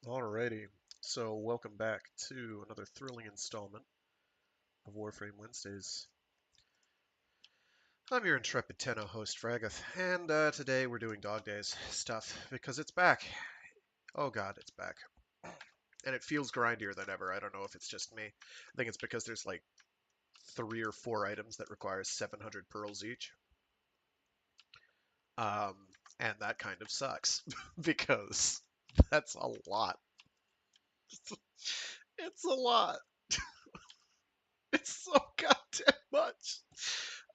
Alrighty, so welcome back to another thrilling installment of Warframe Wednesdays. I'm your intrepid Tenno host, Fraggoth, and today we're doing Dog Days stuff because it's back. Oh god, it's back. And it feels grindier than ever. I don't know if it's just me. I think it's because there's like 3 or 4 items that require 700 pearls each. Um, and that kind of sucks because that's a lot. It's a lot. It's so goddamn much.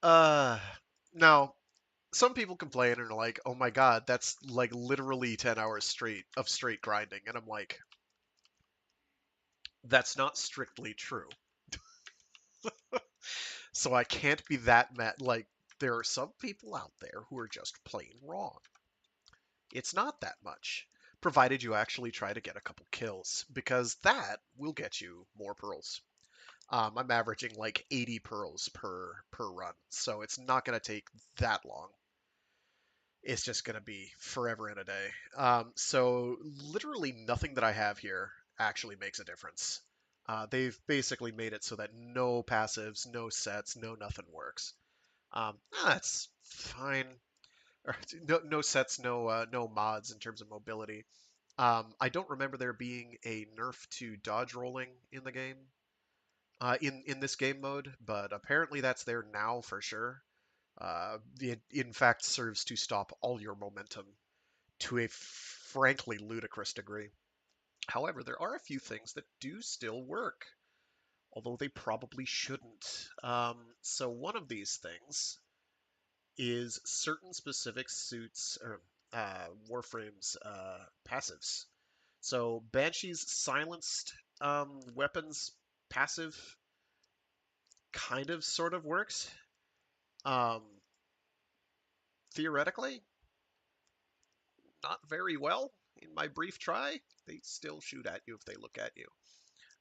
Uh, Now, some people complain and are like, "Oh my God, that's like literally 10 hours straight of straight grinding," and I'm like, "That's not strictly true." So I can't be that mad. Like, there are some people out there who are just plain wrong. It's not that much, provided you actually try to get a couple kills, because that will get you more pearls. I'm averaging like 80 pearls per run, so it's not going to take that long. It's just going to be forever and a day. So literally nothing that I have here actually makes a difference. They've basically made it so that no passives, no sets, no nothing works. That's fine. No sets, no mods in terms of mobility. I don't remember there being a nerf to dodge rolling in the game, in this game mode, but apparently that's there now for sure. It in fact serves to stop all your momentum to a frankly ludicrous degree. However, there are a few things that do still work, although they probably shouldn't. So one of these things is certain specific suits or Warframe's passives. So Banshee's silenced weapons passive kind of sort of works. Um, Theoretically, not very well in my brief try. They still shoot at you if they look at you.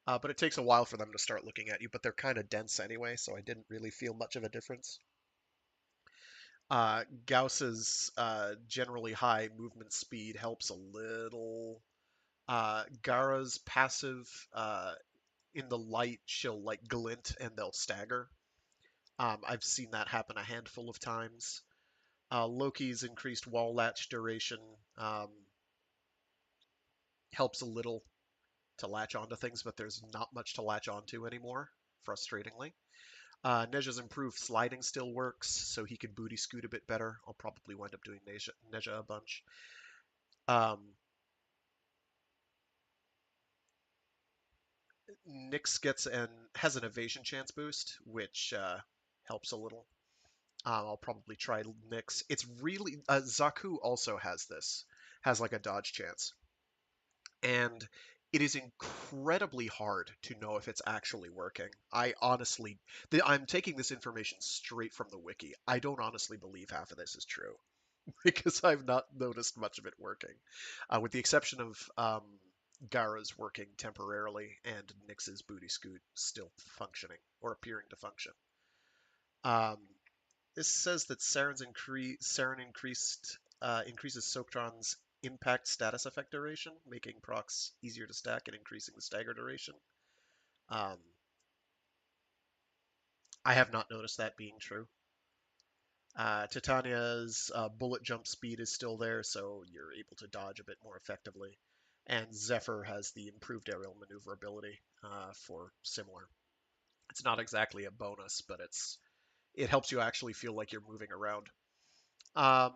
But it takes a while for them to start looking at you, but they're kind of dense anyway, so I didn't really feel much of a difference. Gauss's generally high movement speed helps a little. Gara's passive, in the light, she'll like glint and they'll stagger. I've seen that happen a handful of times. Loki's increased wall latch duration um, helps a little to latch onto things, but there's not much to latch onto anymore, frustratingly. Neja's improved sliding still works, so he can booty scoot a bit better. I'll probably wind up doing Neja a bunch. Um, Nyx has an evasion chance boost, which helps a little. I'll probably try Nyx. It's really Zaku also has this, has like a dodge chance, and it is incredibly hard to know if it's actually working. I honestly, I'm taking this information straight from the wiki. I don't honestly believe half of this is true because I've not noticed much of it working, with the exception of Gara's working temporarily and Nyx's booty scoot still functioning or appearing to function. Um, this says that Saren increases Soktron's impact status effect duration, making procs easier to stack and increasing the stagger duration. Um, I have not noticed that being true. Titania's bullet jump speed is still there, so you're able to dodge a bit more effectively. And Zephyr has the improved aerial maneuverability for similar. It's not exactly a bonus, but it helps you actually feel like you're moving around. Um,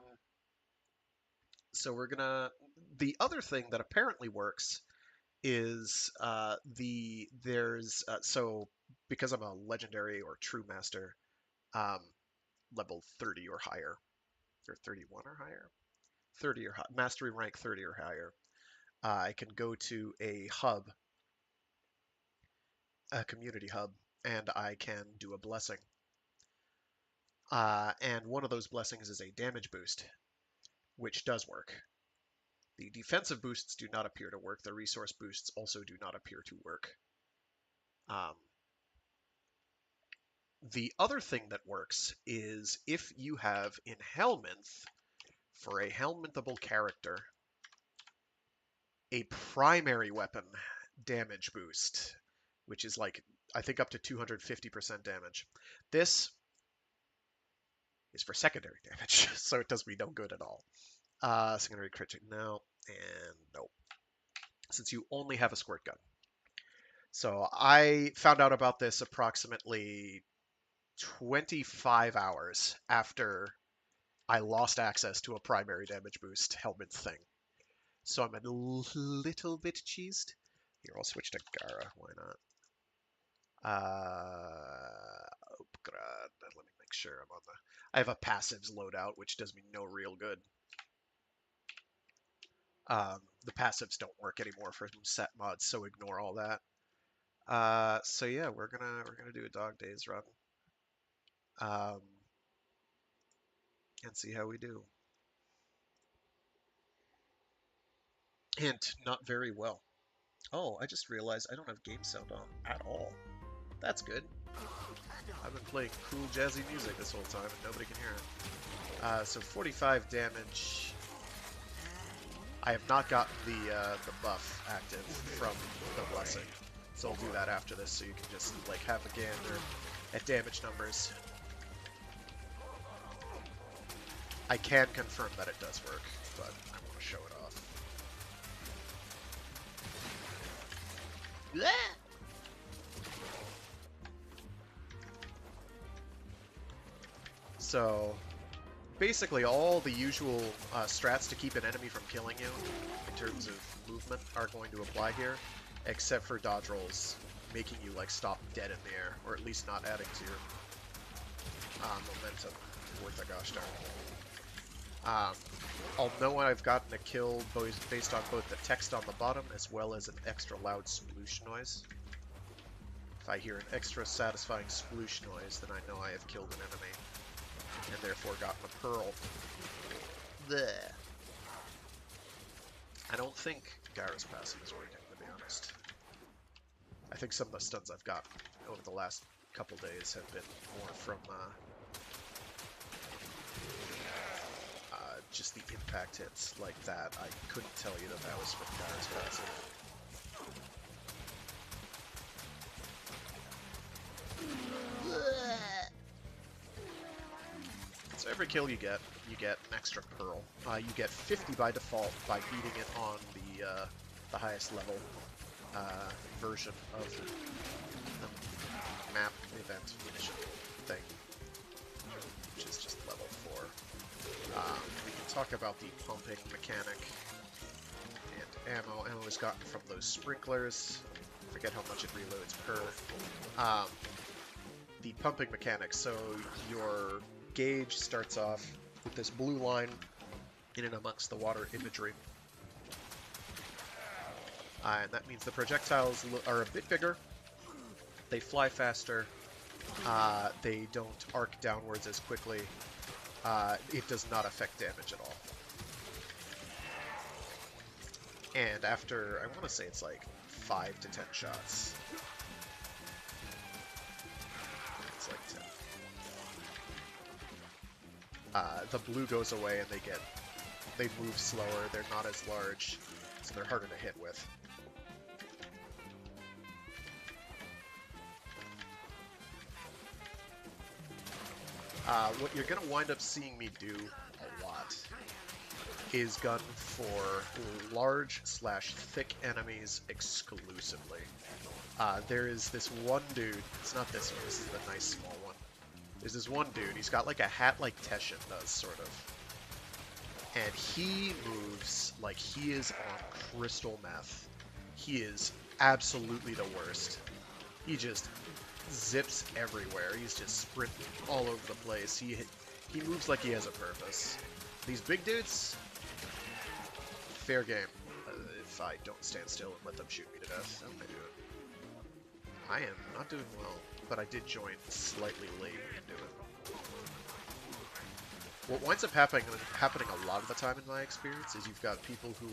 so we're gonna. The other thing that apparently works is so because I'm a legendary or true master, um, level 30 or higher, or 31 or higher, 30 or mastery rank 30 or higher. I can go to a community hub, and I can do a blessing. And one of those blessings is a damage boost, which does work. The defensive boosts do not appear to work. The resource boosts also do not appear to work. Um, the other thing that works is if you have in Helminth, for a Helminthable character, a primary weapon damage boost, which is like, I think up to 250% damage. This is for secondary damage, so it does me no good at all. Secondary crit, no, and no, since you only have a squirt gun. So I found out about this approximately 25 hours after I lost access to a primary damage boost helmet thing. So I'm a little bit cheesed. Here, I'll switch to Gara. Why not? Oh god, let me make sure I'm on the... I have a passives loadout, which does me no real good. The passives don't work anymore for set mods, so ignore all that. So yeah, we're gonna do a Dog Days run, and see how we do. Hint: not very well. Oh, I just realized I don't have game sound on at all. That's good. I've been playing cool jazzy music this whole time and nobody can hear it. So 45 damage. I have not gotten the buff active from the blessing, so I'll do that after this, so you can just like have a gander at damage numbers. I can confirm that it does work, but I want to show it off. Blech! So basically all the usual strats to keep an enemy from killing you in terms of movement are going to apply here, except for dodge rolls, making you like stop dead in the air, or at least not adding to your momentum worth a gosh darn. I'll know when I've gotten a kill based on both the text on the bottom as well as an extra loud sploosh noise. If I hear an extra satisfying sploosh noise, then I know I have killed an enemy, and therefore gotten a pearl. Bleh. I don't think Gyra's passive is working, to be honest. I think some of the stuns I've gotten over the last couple days have been more from just the impact hits like that. I couldn't tell you that that was from Gyra's passive. So every kill you get an extra pearl. You get 50 by default by beating it on the highest level version of the map event mission thing, which is just level 4. We can talk about the pumping mechanic and ammo. Ammo is gotten from those sprinklers. I forget how much it reloads per. The pumping mechanic, so your gauge starts off with this blue line in and amongst the water imagery. And that means the projectiles are a bit bigger, they fly faster, they don't arc downwards as quickly, it does not affect damage at all. And after, I want to say it's like 5 to 10 shots. It's like 10. The blue goes away and they move slower, they're not as large, so they're harder to hit with. What you're going to wind up seeing me do a lot is gun for large/thick enemies exclusively. There is this one dude, it's not this one, this is the nice small one. There's this one dude, he's got like a hat like Teshin does, sort of. And he moves like he is on crystal meth. He is absolutely the worst. He just zips everywhere. He's just sprinting all over the place. He moves like he has a purpose. These big dudes, fair game. If I don't stand still and let them shoot me to death, how am I doing? I am not doing well, but I did join slightly late into it. What winds up happening a lot of the time in my experience is you've got people who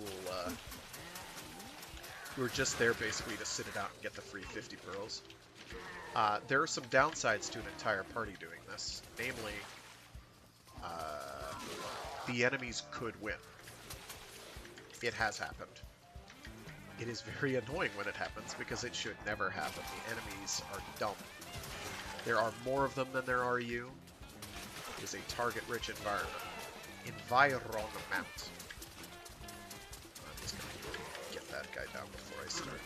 are just there basically to sit it out and get the free 50 pearls. There are some downsides to an entire party doing this. Namely, the enemies could win. It has happened. It is very annoying when it happens because it should never happen. The enemies are dumb. There are more of them than there are you. It is a target-rich environment. Environment. I'm just gonna get that guy down before I start.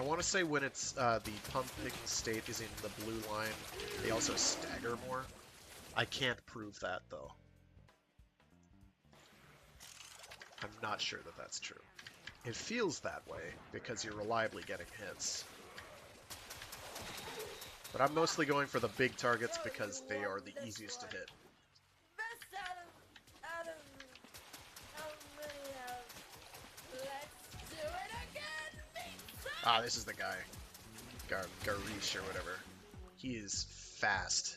I want to say when it's the pumping state is in the blue line, they also stagger more. I can't prove that though. I'm not sure that that's true. It feels that way because you're reliably getting hits. But I'm mostly going for the big targets because they are the easiest to hit. Ah, this is the guy. Garish or whatever. He is fast.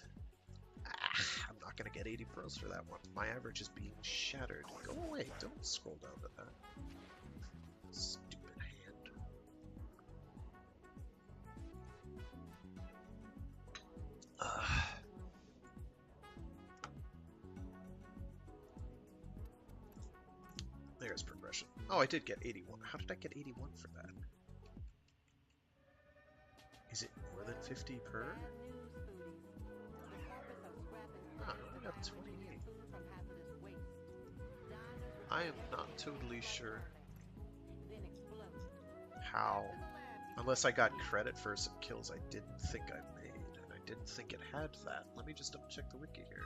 I'm not going to get 80 pearls for that one. My average is being shattered. Go away. Don't scroll down to that. Stupid hand. There's progression. Oh, I did get 81. How did I get 81 for that? Is it more than 50 per? Ah, I got 28. I am not totally sure how. Unless I got credit for some kills I didn't think I made, and I didn't think it had that. Let me just double check the wiki here.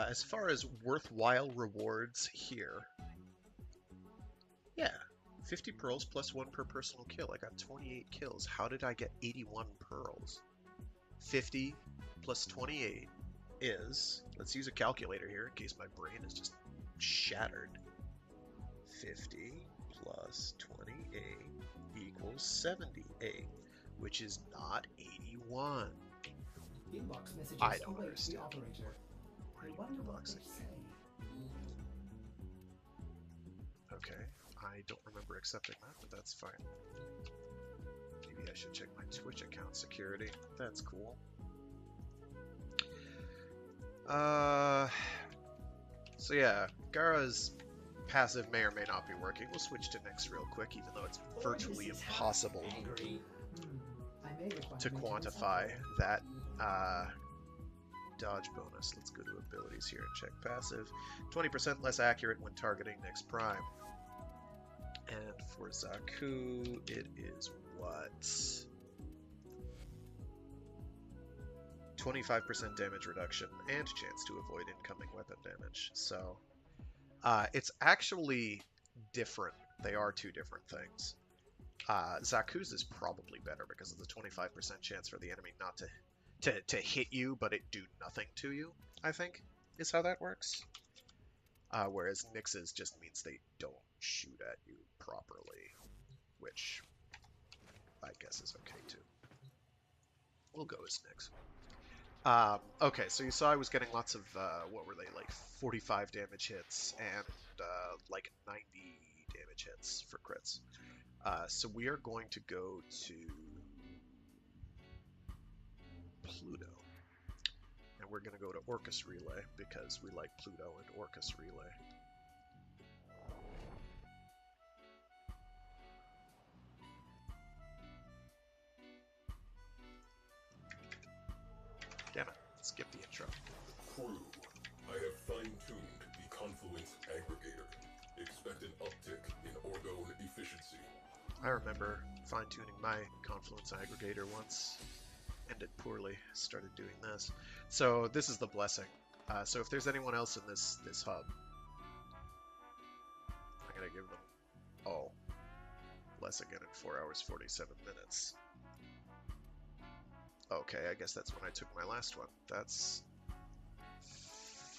As far as worthwhile rewards here, yeah, 50 pearls plus 1 per personal kill. I got 28 kills. How did I get 81 pearls? 50 plus 28 is, let's use a calculator here in case my brain is just shattered. 50 plus 28 equals 78, which is not 81. Inbox messages I don't await understand. the operator. Why are you Wonder what inboxing? they say. Okay, I don't remember accepting that, but that's fine. Maybe I should check my Twitch account security. That's cool. So yeah, Gara's passive may or may not be working. We'll switch to Nyx real quick, even though it's virtually impossible to quantify that dodge bonus. Let's go to abilities here and check passive. 20% less accurate when targeting Nyx Prime. And for Zaku, it is what? 25% damage reduction and chance to avoid incoming weapon damage. So, it's actually different. They are two different things. Zaku's is probably better because of the 25% chance for the enemy not to hit you, but it do nothing to you, I think, is how that works. Whereas Nyx's just means they don't shoot at you properly, which I guess is okay too. We'll go as Nyx. Okay, so you saw I was getting lots of, what were they, like 45 damage hits and like 90 damage hits for crits. So we are going to go to Pluto. And we're going to go to Orcus Relay because we like Pluto and Orcus Relay. Damn it, skip the intro. Crew, I have fine-tuned the Confluence Aggregator. Expect an uptick in orgone efficiency. I remember fine-tuning my Confluence Aggregator once. Ended poorly. Started doing this. So this is the blessing. So if there's anyone else in this hub, I'm gonna give them blessing in 4 hours 47 minutes. Okay, I guess that's when I took my last one. That's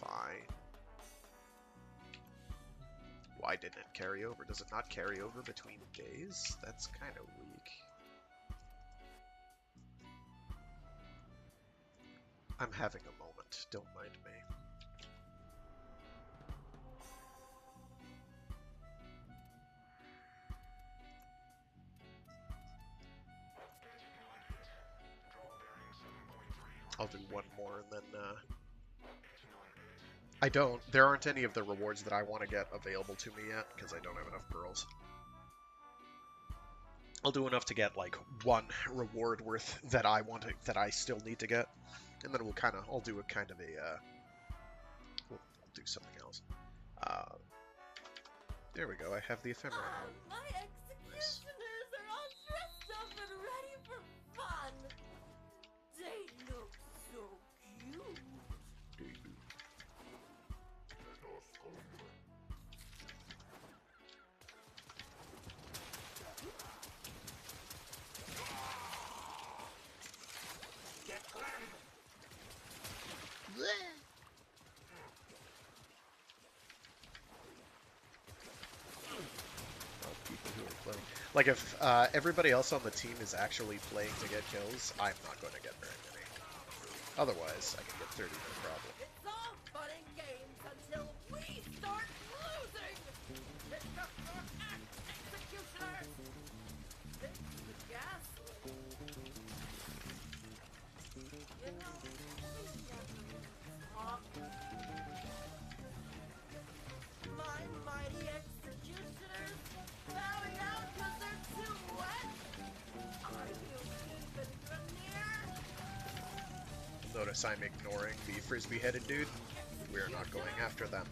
fine. Why Why didn't it carry over? Does it not carry over between days? That's kind of weak. I'm having a moment. Don't mind me. I'll do one more and then I don't. There aren't any of the rewards that I want to get available to me yet because I don't have enough pearls. I'll do enough to get like one reward worth that I want to, that I still need to get, and then I'll do a kind of a we'll do something else. There we go. I have the ephemera. My executioners are all dressed up and ready for fun. They look so cute. People who are playing. Like if everybody else on the team is actually playing to get kills, I'm not going to get very many. Otherwise, I can get 30 no problem. It's all fun and games until we start losing. Pick up your axe, executioners. Fix the gas. You know, my mighty executioners bowing out because they're too wet. Are you even near? Notice I'm ignoring the frisbee-headed dude. We're not going after them.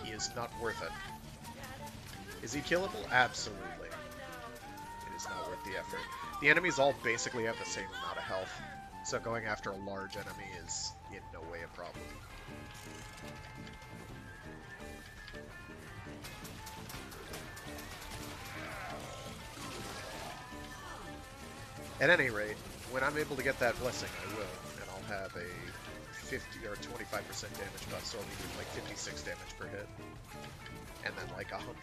He is not worth it. Is he killable? Absolutely. It is not worth the effort. The enemies all basically have the same amount of health, so going after a large enemy is in no way a problem. At any rate, when I'm able to get that blessing, I will, and I'll have a 50 or 25% damage buff, so I'll be doing like 56 damage per hit, and then like 100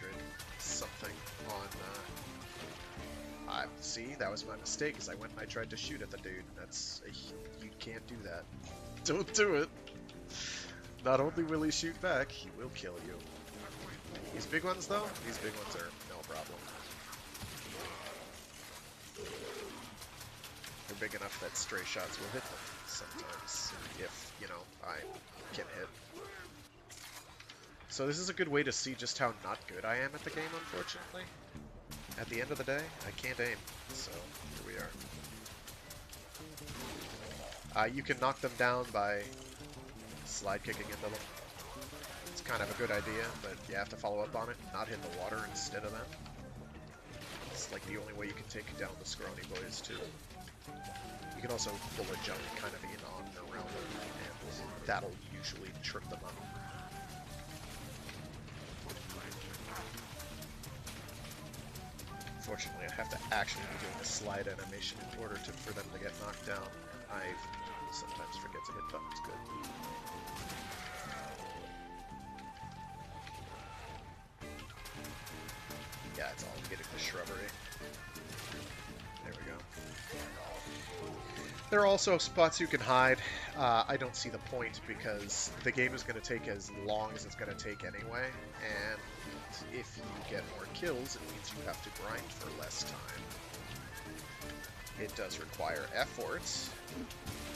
something on. See, that was my mistake, because I went and I tried to shoot at the dude. You can't do that. Don't do it. Not only will he shoot back, he will kill you. These big ones, though, these big ones are no problem. They're big enough that stray shots will hit them sometimes, if, you know, I can hit. So this is a good way to see just how not good I am at the game, unfortunately. At the end of the day, I can't aim, so here we are. You can knock them down by slide kicking into them. It's kind of a good idea, but you have to follow up on it, not hit the water instead of them. It's like the only way you can take down the scrawny boys, too. You can also bullet jump kind of in on and around them, and that'll usually trip them up. Unfortunately, I have to actually be doing a slide animation in order for them to get knocked down. I sometimes forget to hit buttons good. Yeah, it's all getting the shrubbery. There we go. There are also spots you can hide. I don't see the point because the game is going to take as long as it's going to take anyway, and if you get more kills, it means you have to grind for less time. It does require efforts,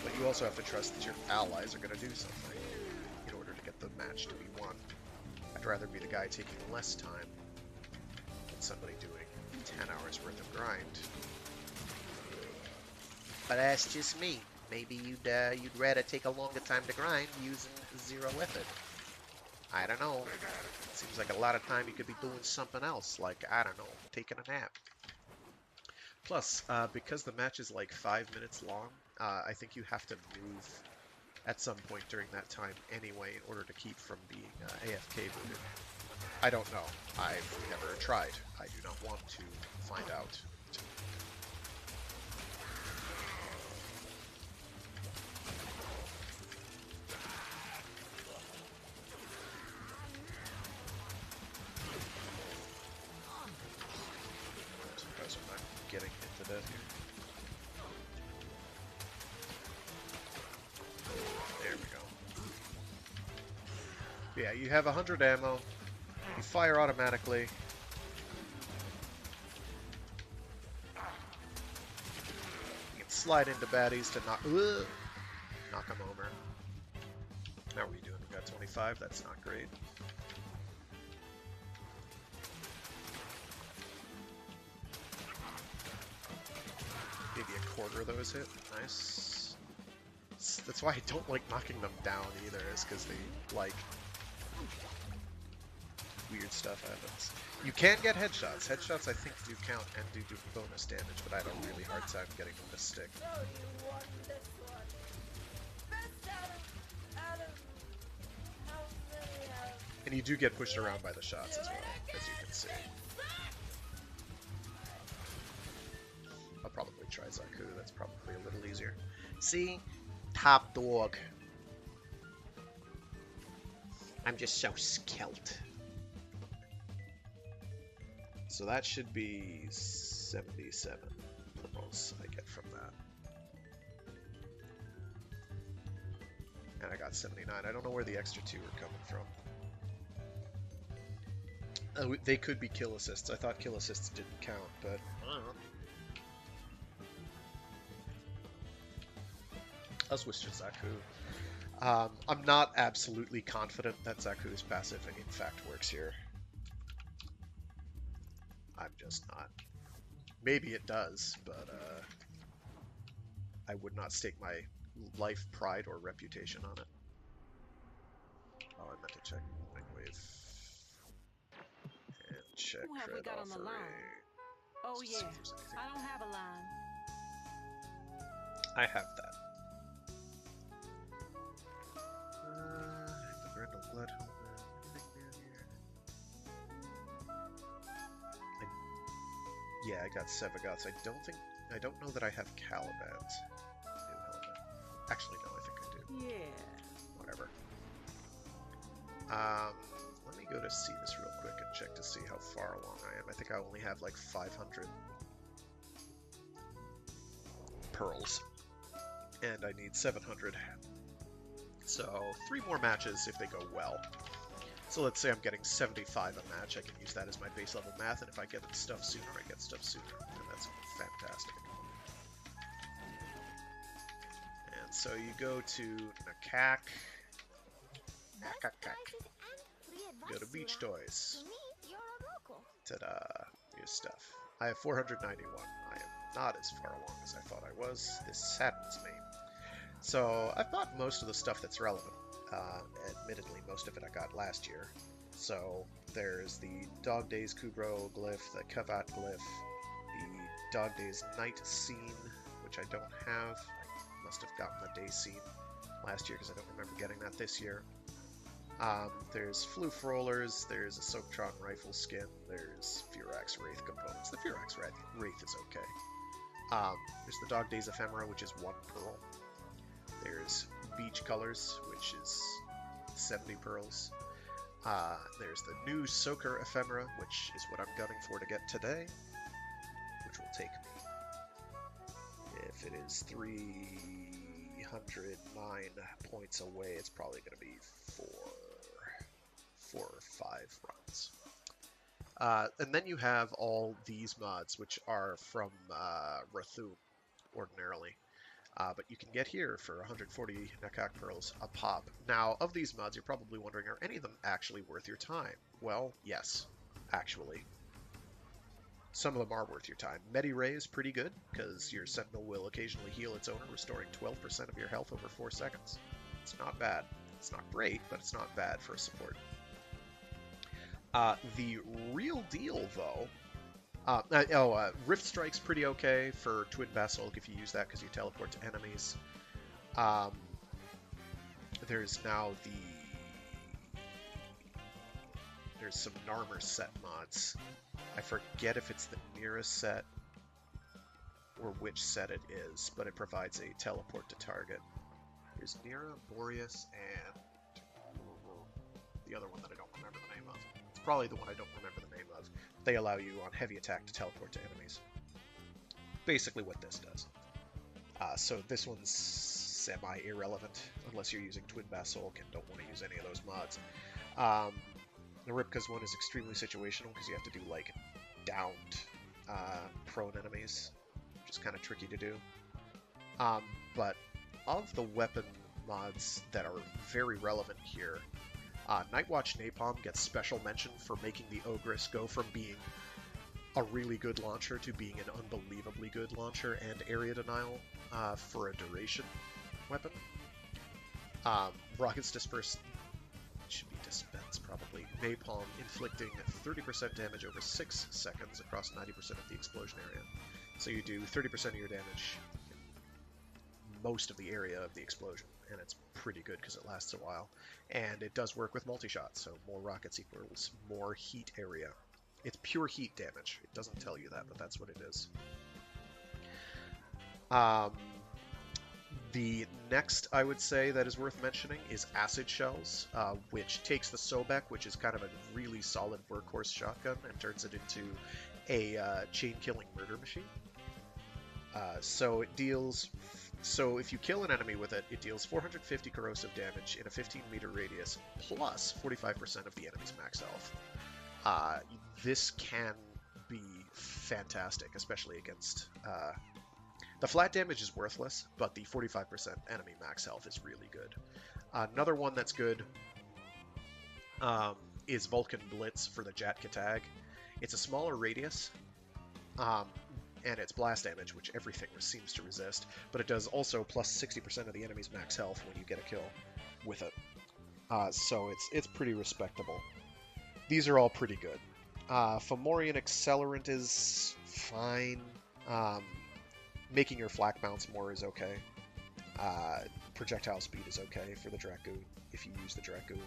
but you also have to trust that your allies are going to do something in order to get the match to be won. I'd rather be the guy taking less time than somebody doing 10 hours worth of grind. But that's just me. Maybe you'd rather take a longer time to grind using zero effort. I don't know. Seems like a lot of time you could be doing something else, like, I don't know, taking a nap. Plus, because the match is like 5 minutes long, I think you have to move at some point during that time anyway in order to keep from being AFK booted. I don't know. I've never tried. I do not want to find out. Yeah, you have 100 ammo. You fire automatically. You can slide into baddies to knock them over. How are we doing? We got 25. That's not great. Maybe a quarter of those hit. Nice. That's why I don't like knocking them down either, is because they, like, weird stuff happens. You can get headshots. Headshots, I think, do count and do bonus damage, but I have a really hard time getting them to stick. So you won this one. Best out of how many have... And you do get pushed around by the shots as well, as you can see. I'll probably try Zaku. That's probably a little easier. See? Top dog. I'm just so skilled. So that should be 77 pearls I get from that. And I got 79. I don't know where the extra 2 are coming from. They could be kill assists. I thought kill assists didn't count, but I don't know. I'll switch to Zaku. I'm not absolutely confident that Zaku's passive in fact works here. I'm just not. Maybe it does, but I would not stake my life, pride, or reputation on it. Oh, I meant to check wave. And check Who have we got on the line? Oh yeah, I don't have a line. I have that. The Brindle Blood Helmet. Anything new here? Yeah, I got Fraggoth. I don't know that I have Caliban's new helmet. Actually, no, I think I do. Yeah. Whatever. Let me go to see this real quick and check to see how far along I am. I think I only have like 500 pearls, and I need 700. So 3 more matches if they go well. So let's say I'm getting 75 a match. I can use that as my base level math, and if I get stuff sooner, I get stuff sooner, and that's fantastic. And so you go to Nakak. Go to Beach Toys. Ta-da! Here's stuff. I have 491. I am not as far along as I thought I was. This saddens me. So I've bought most of the stuff that's relevant. Admittedly, most of it I got last year. So there's the Dog Days Kubro glyph, the Kavat glyph, the Dog Days Night scene, which I don't have. I must have gotten the day scene last year because I don't remember getting that this year. There's Floof Rollers, there's a Soaktron rifle skin, there's Furax Wraith components. The Furax Wraith is okay. There's the Dog Days Ephemera, which is 1 pearl. There's Beach Colors, which is 70 pearls. There's the new Soaker Ephemera, which is what I'm gunning for to get today, which will take me, if it is 309 points away, it's probably going to be 4 or 5 runs. And then you have all these mods, which are from Rathum, ordinarily. But you can get here for 140 Nakak Pearls a pop. Now, of these mods, you're probably wondering, are any of them actually worth your time? Well, yes, actually. Some of them are worth your time. Medi-Ray is pretty good, because your Sentinel will occasionally heal its owner, restoring 12% of your health over 4 seconds. It's not bad. It's not great, but it's not bad for a support. The real deal, though... Rift Strike's pretty okay for Twin Basilisk if you use that because you teleport to enemies. There's now there's some Narmer set mods. I forget if it's the nearest set or which set it is, but it provides a teleport to target. There's Nira, Boreas, and the other one that I don't remember the name of. It's probably the one I don't remember the name of. They allow you on heavy attack to teleport to enemies. Basically what this does. So this one's semi-irrelevant, unless you're using Twin Basilisk and don't want to use any of those mods. Um, the Ripka's one is extremely situational because you have to do like downed prone enemies, which is kind of tricky to do. But of the weapon mods that are very relevant here, Nightwatch Napalm gets special mention for making the Ogress go from being a really good launcher to being an unbelievably good launcher and area denial for a duration weapon. Rockets disperse should be dispensed probably. Napalm inflicting 30% damage over 6 seconds across 90% of the explosion area. So you do 30% of your damage in most of the area of the explosion, and it's pretty good because it lasts a while. And it does work with multi-shot, so more rockets equals more heat area. It's pure heat damage. It doesn't tell you that, but that's what it is. The next, I would say, that is worth mentioning is Acid Shells, which takes the Sobek, which is kind of a really solid workhorse shotgun, and turns it into a chain-killing murder machine. So if you kill an enemy with it, it deals 450 corrosive damage in a 15-meter radius, plus 45% of the enemy's max health. This can be fantastic, especially against... the flat damage is worthless, but the 45% enemy max health is really good. Another one that's good is Vulcan Blitz for the Jat Katag. It's a smaller radius, and it's blast damage, which everything seems to resist, but it does also plus 60% of the enemy's max health when you get a kill with it. So it's pretty respectable. These are all pretty good. Fomorian Accelerant is fine. Making your flak bounce more is okay. Projectile speed is okay for the Dragoon, if you use the Dragoon.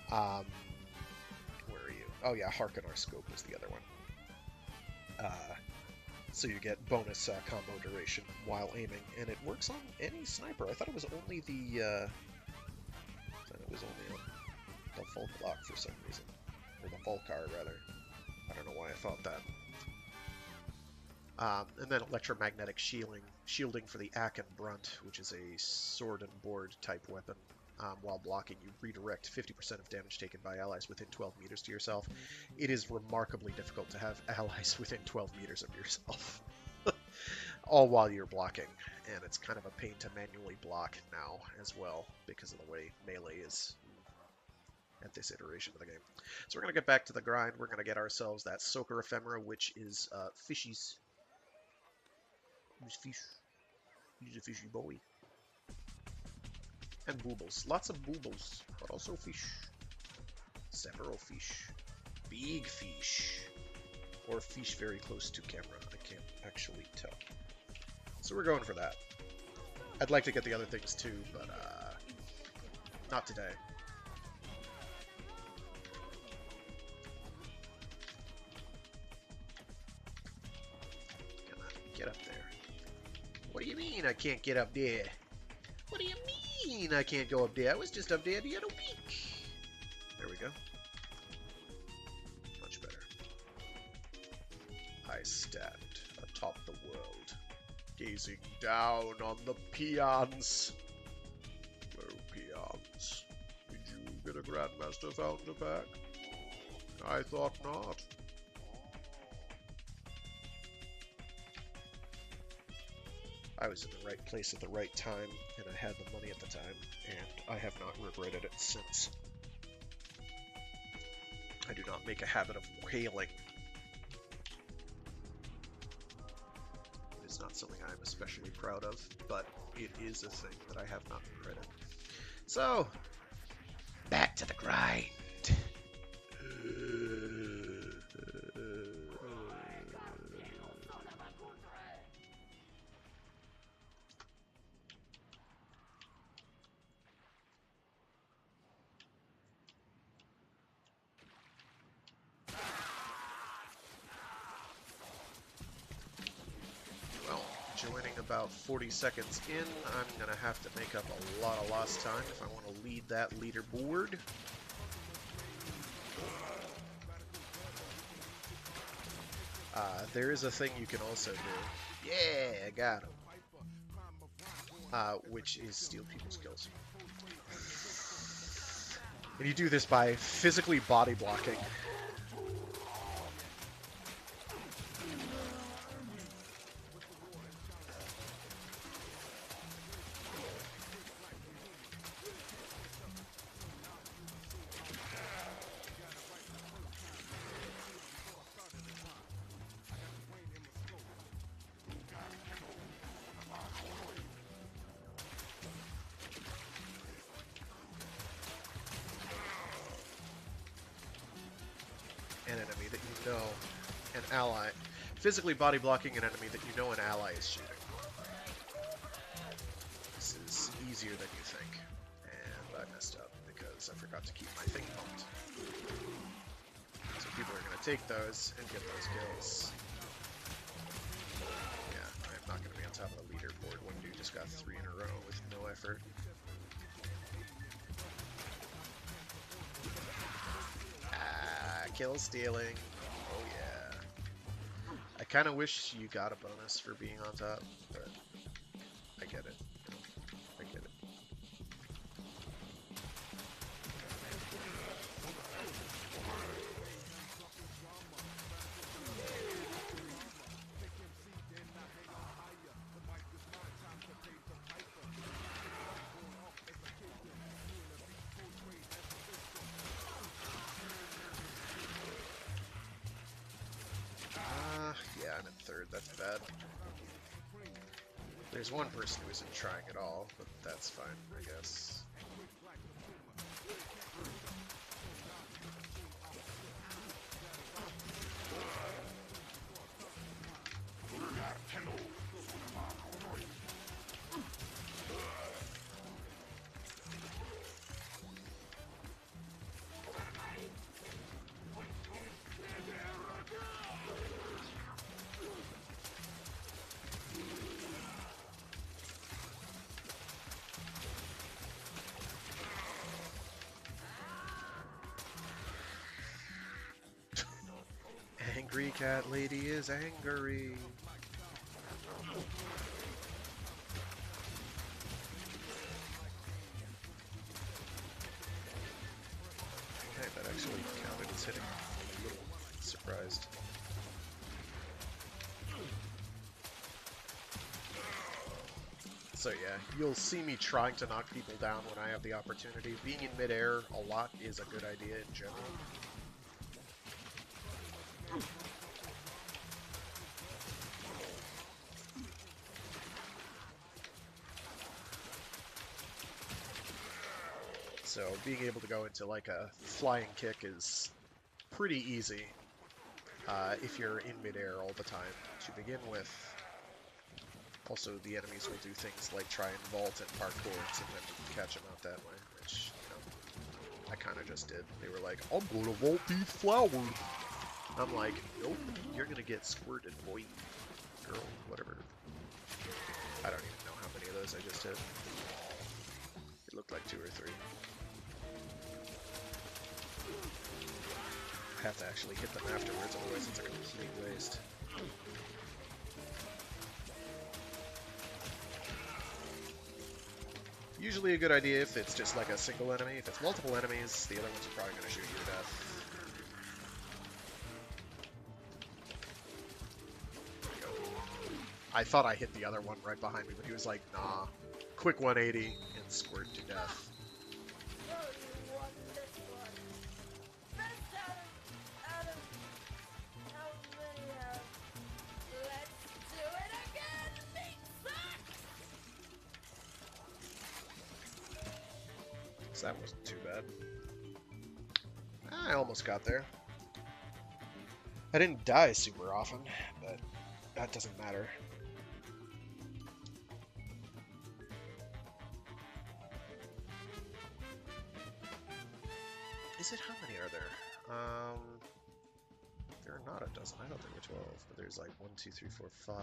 Where are you? Oh yeah, Harkonar Scope is the other one. So you get bonus combo duration while aiming, and it works on any sniper. I thought it was only the on the Volklock for some reason. Or the Volkar, rather. I don't know why I thought that. And then electromagnetic shielding for the Aken Brunt, which is a sword and board type weapon. While blocking, you redirect 50% of damage taken by allies within 12 meters to yourself. It is remarkably difficult to have allies within 12 meters of yourself. All while you're blocking, and it's kind of a pain to manually block now as well, because of the way melee is at this iteration of the game. So we're going to get back to the grind. We're going to get ourselves that Soaker Ephemera, which is fishies. He's fish. He's a fishy boy. And boobles. Lots of boobles, but also fish. Several fish. Big fish. Or fish very close to camera. I can't actually tell. So we're going for that. I'd like to get the other things too, but not today. Come on, get up there. What do you mean I can't get up there? What do you mean I can't go up there? I was just up there the other week. There we go. Much better. I stand atop the world, gazing down on the peons. Oh, peons. Did you get a Grandmaster Founder pack? I thought not. I was in the right place at the right time, and I had the money at the time, and I have not regretted it since. I do not make a habit of whaling. It is not something I am especially proud of, but it is a thing that I have not regretted. So, back to the grind. Joining about 40 seconds in, I'm going to have to make up a lot of lost time if I want to lead that leaderboard. There is a thing you can also do. Yeah, I got him. Which is steal people's kills. And you do this by physically body blocking. An enemy that you know an ally. Physically body blocking an enemy that you know an ally is shooting. This is easier than you think. And I messed up because I forgot to keep my thing pumped. So people are going to take those and get those kills. Yeah, I'm not going to be on top of the leaderboard. One dude just got 3 in a row with no effort. Kill stealing. Oh yeah. I kind of wish you got a bonus for being on top, but I get it. I get it. Yeah, I'm in third. That's bad. There's one person who isn't trying at all, but that's fine, I guess. Angry cat lady is angry. Okay, that actually counted as hitting. I'm a little surprised. So yeah, you'll see me trying to knock people down when I have the opportunity. Being in midair a lot is a good idea in general. So being able to go into like a flying kick is pretty easy if you're in midair all the time to begin with. Also, the enemies will do things like try and vault and parkour, and sometimes you can catch them out that way, which, you know, I kind of just did. They were like, I'm going to vault these flowers. I'm like, nope, you're going to get squirted, boy. Girl, whatever. I don't even know how many of those I just hit. It looked like 2 or 3. I have to actually hit them afterwards, otherwise it's a complete waste. Usually a good idea if it's just like a single enemy. If it's multiple enemies, the other ones are probably going to shoot you to death. There we go. I thought I hit the other one right behind me, but he was like, nah. Quick 180 and squirt to death. So you won this one. Best out of how many have? Let's do it again, meat sack! So that wasn't too bad. I almost got there. I didn't die super often, but that doesn't matter. Is it, how many are there? There are not a dozen. I thought there were 12, but there's like 1, 2, 3, 4, 5,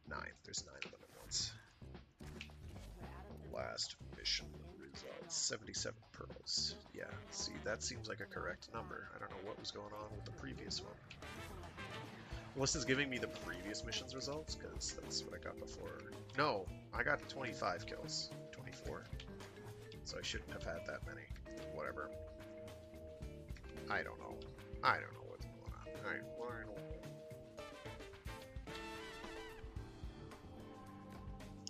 9. There's 9 of them at once. Last mission results, 77 pearls. Yeah, see, that seems like a correct number. I don't know what was going on with the previous one. Unless it's giving me the previous mission's results, because that's what I got before. No, I got 25 kills. 24. So I shouldn't have had that many. Whatever. I don't know. I don't know what's going on. I don't know.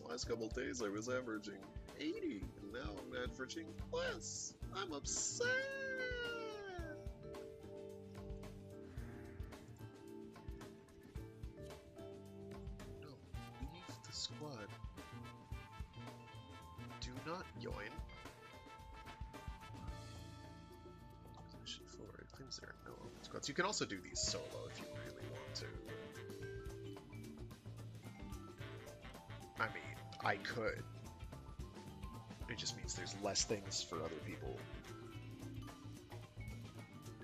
Last couple days I was averaging 80, and now I'm averaging less. I'm upset. No, leave the squad. Do not join. Position forward. Claims there are no open squads. You can also do these solo if you really want to. I mean, I could. It just means there's less things for other people.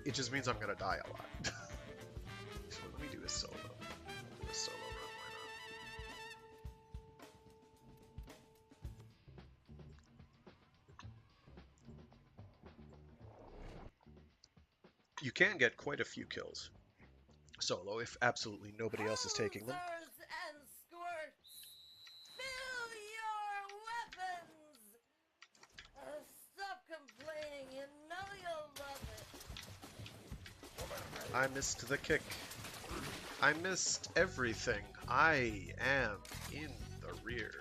It just means I'm gonna die a lot. So let me do a solo. I'll do a solo run, why not? You can get quite a few kills solo if absolutely nobody else is taking them. Hosers and squirts, fill your weapons. Stop complaining. You know you'll love it. I missed the kick. I missed everything. I am in the rear.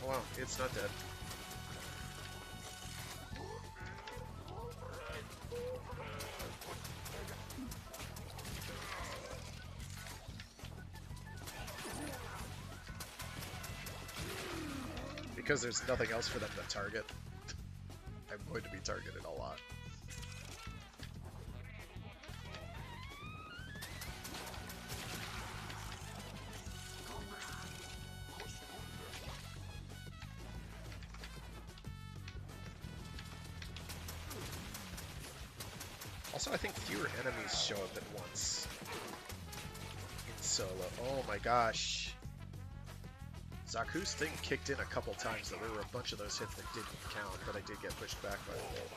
Oh wow, it's not dead. Because there's nothing else for them to target, I'm going to be targeted a lot. Also, I think fewer enemies show up at once in solo. Oh my gosh. Zaku's thing kicked in a couple times, though. There were a bunch of those hits that didn't count, but I did get pushed back by the wall.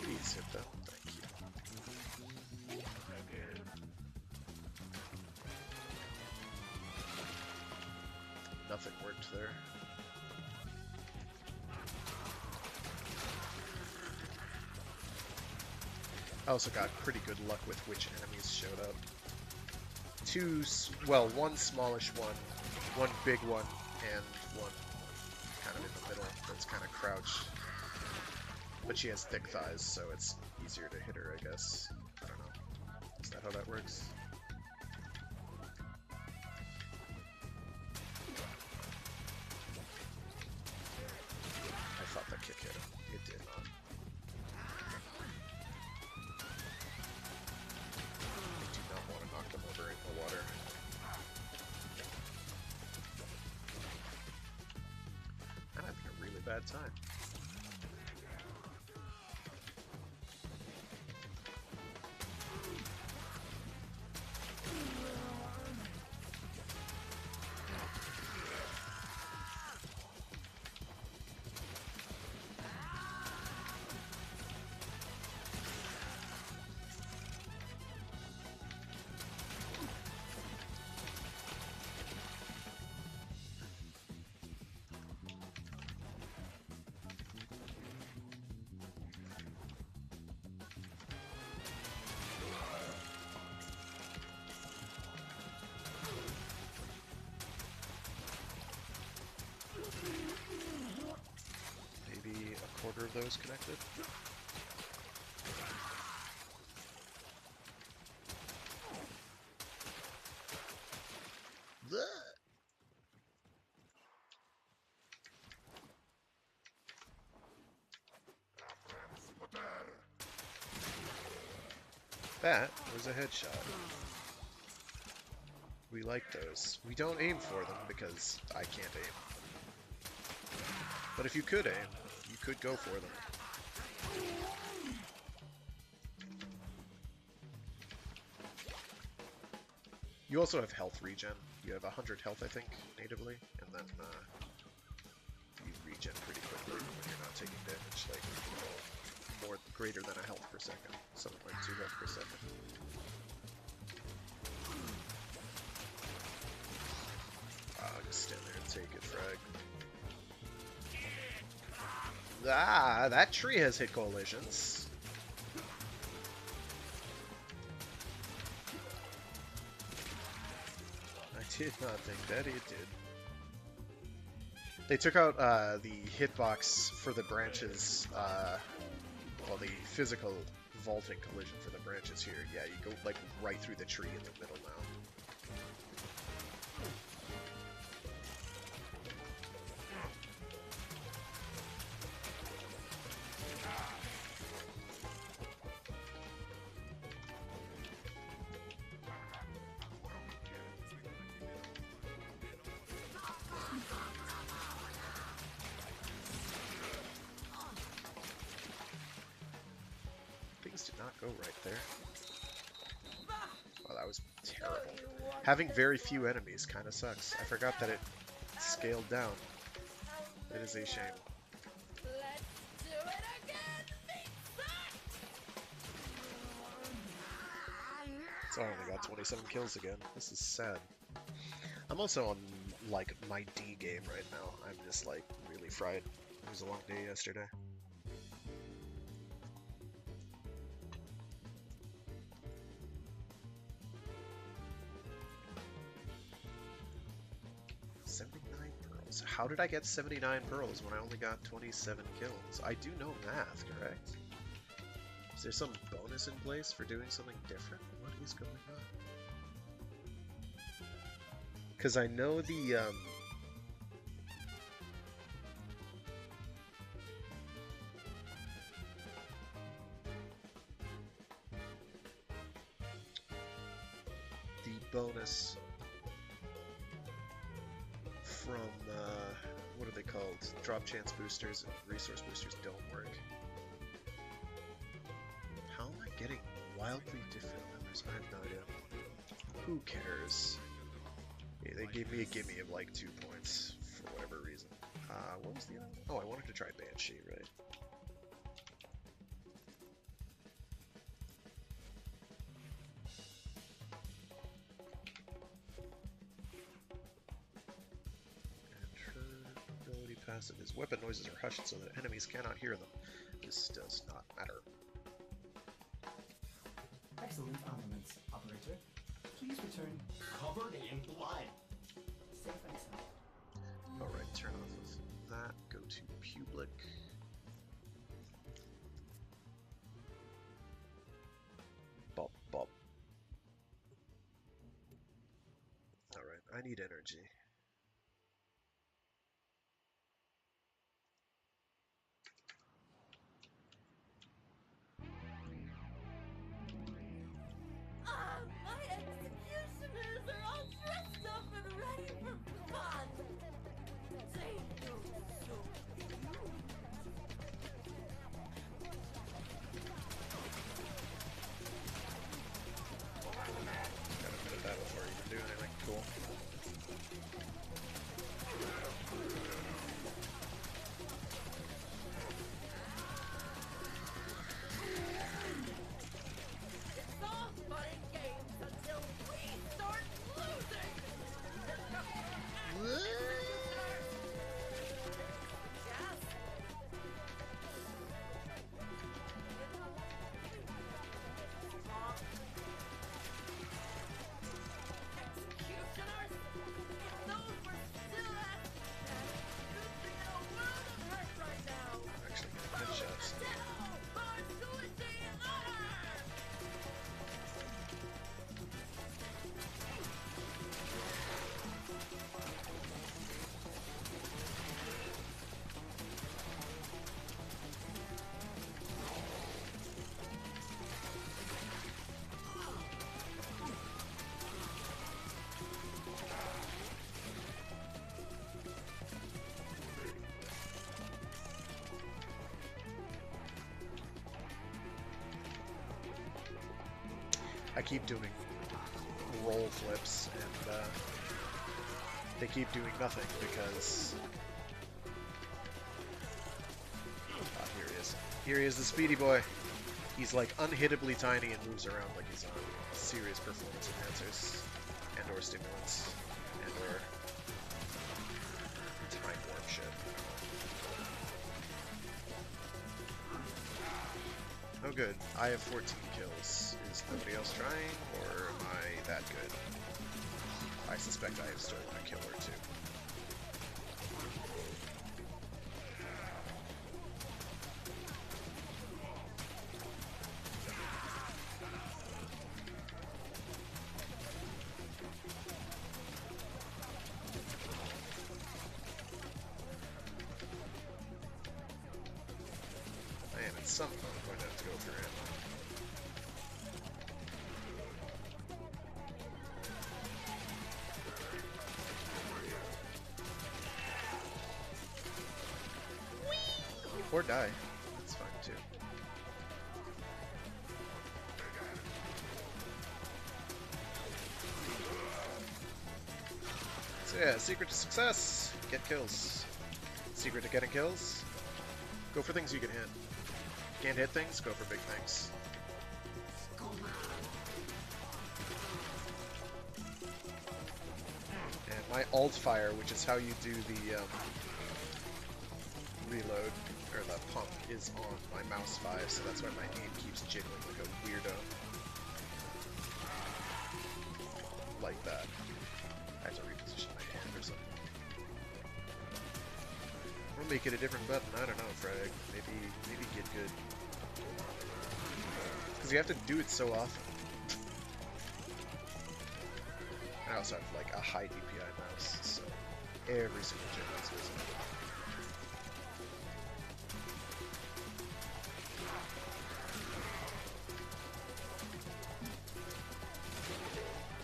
Please hit them. Thank you. Nothing worked there. I also got pretty good luck with which enemies showed up. One smallish one, one big one, and one kind of in the middle that's kind of crouched. But she has thick thighs, so it's easier to hit her, I guess. I don't know. Is that how that works? I thought that kick hit him. It did not. Knock them over in the water. I'm having a really bad time. Quarter of those connected. That was a headshot. We like those. We don't aim for them because I can't aim. But if you could aim, you could go for them. You also have health regen. You have 100 health, I think, natively, and then you regen pretty quickly when you're not taking damage, like more greater than a health per second, something like 2 health per second. Just stand there and take it, frag. Ah, that tree has hit coalitions. I did not think that it did. They took out the hitbox for the branches, well, the physical vaulting collision for the branches here. Yeah, you go like right through the tree in the middle now. Things did not go right there. Oh, that was terrible. Having very few enemies kind of sucks. I forgot that it scaled down. It is a shame. Let's do it again, So I only got 27 kills again. This is sad. I'm also on, like, my D game right now. I'm just, like, really fried. It was a long day yesterday. How did I get 79 pearls when I only got 27 kills? I do know math, correct? Is there some bonus in place for doing something different? What is going on? Because I know the, bonus from, what are they called? Drop chance boosters and resource boosters don't work. How am I getting wildly different numbers? I have no idea. Who cares? Yeah, they gave me a gimme of like 2 points for whatever reason. What was the other one? Oh, I wanted to try Banshee, right? Passive. His weapon noises are hushed so that enemies cannot hear them. This does not matter. Excellent armaments, operator. Please return covered in blood. Safe and sound. Alright, turn off of that. Go to public. Bop, bop. Alright, I need energy. My executioners are all dressed up and ready for fun. They know so cute. Got a bit of that before you can do anything cool. It's all fun and games until we start losing. Yes. Executioners, if those were still at you'd be in a world of hurt right now. Actually getting headshots. I keep doing roll flips and they keep doing nothing because... here he is. Here he is, the speedy boy. He's like unhittably tiny and moves around like he's on serious performance enhancers and or stimulants and or time warp shit. Oh good, I have 14 kills. Is nobody else trying, or am I that good? I suspect I have stolen a kill or two. Man, at some point I'm going to have to go for ammo. Or die. That's fine too. So yeah, secret to success. Get kills. Secret to getting kills. Go for things you can hit. Can't hit things, go for big things. And my alt fire, which is how you do the reload, or the pump, is on my mouse 5, so that's why my aim keeps jiggling like a weirdo. Like that. I have to reposition my hand or something. Or make it a different button, I don't know, Frag. Maybe get good. Because you have to do it so often. I also have like a high DPI mouse, so every single jig is visible.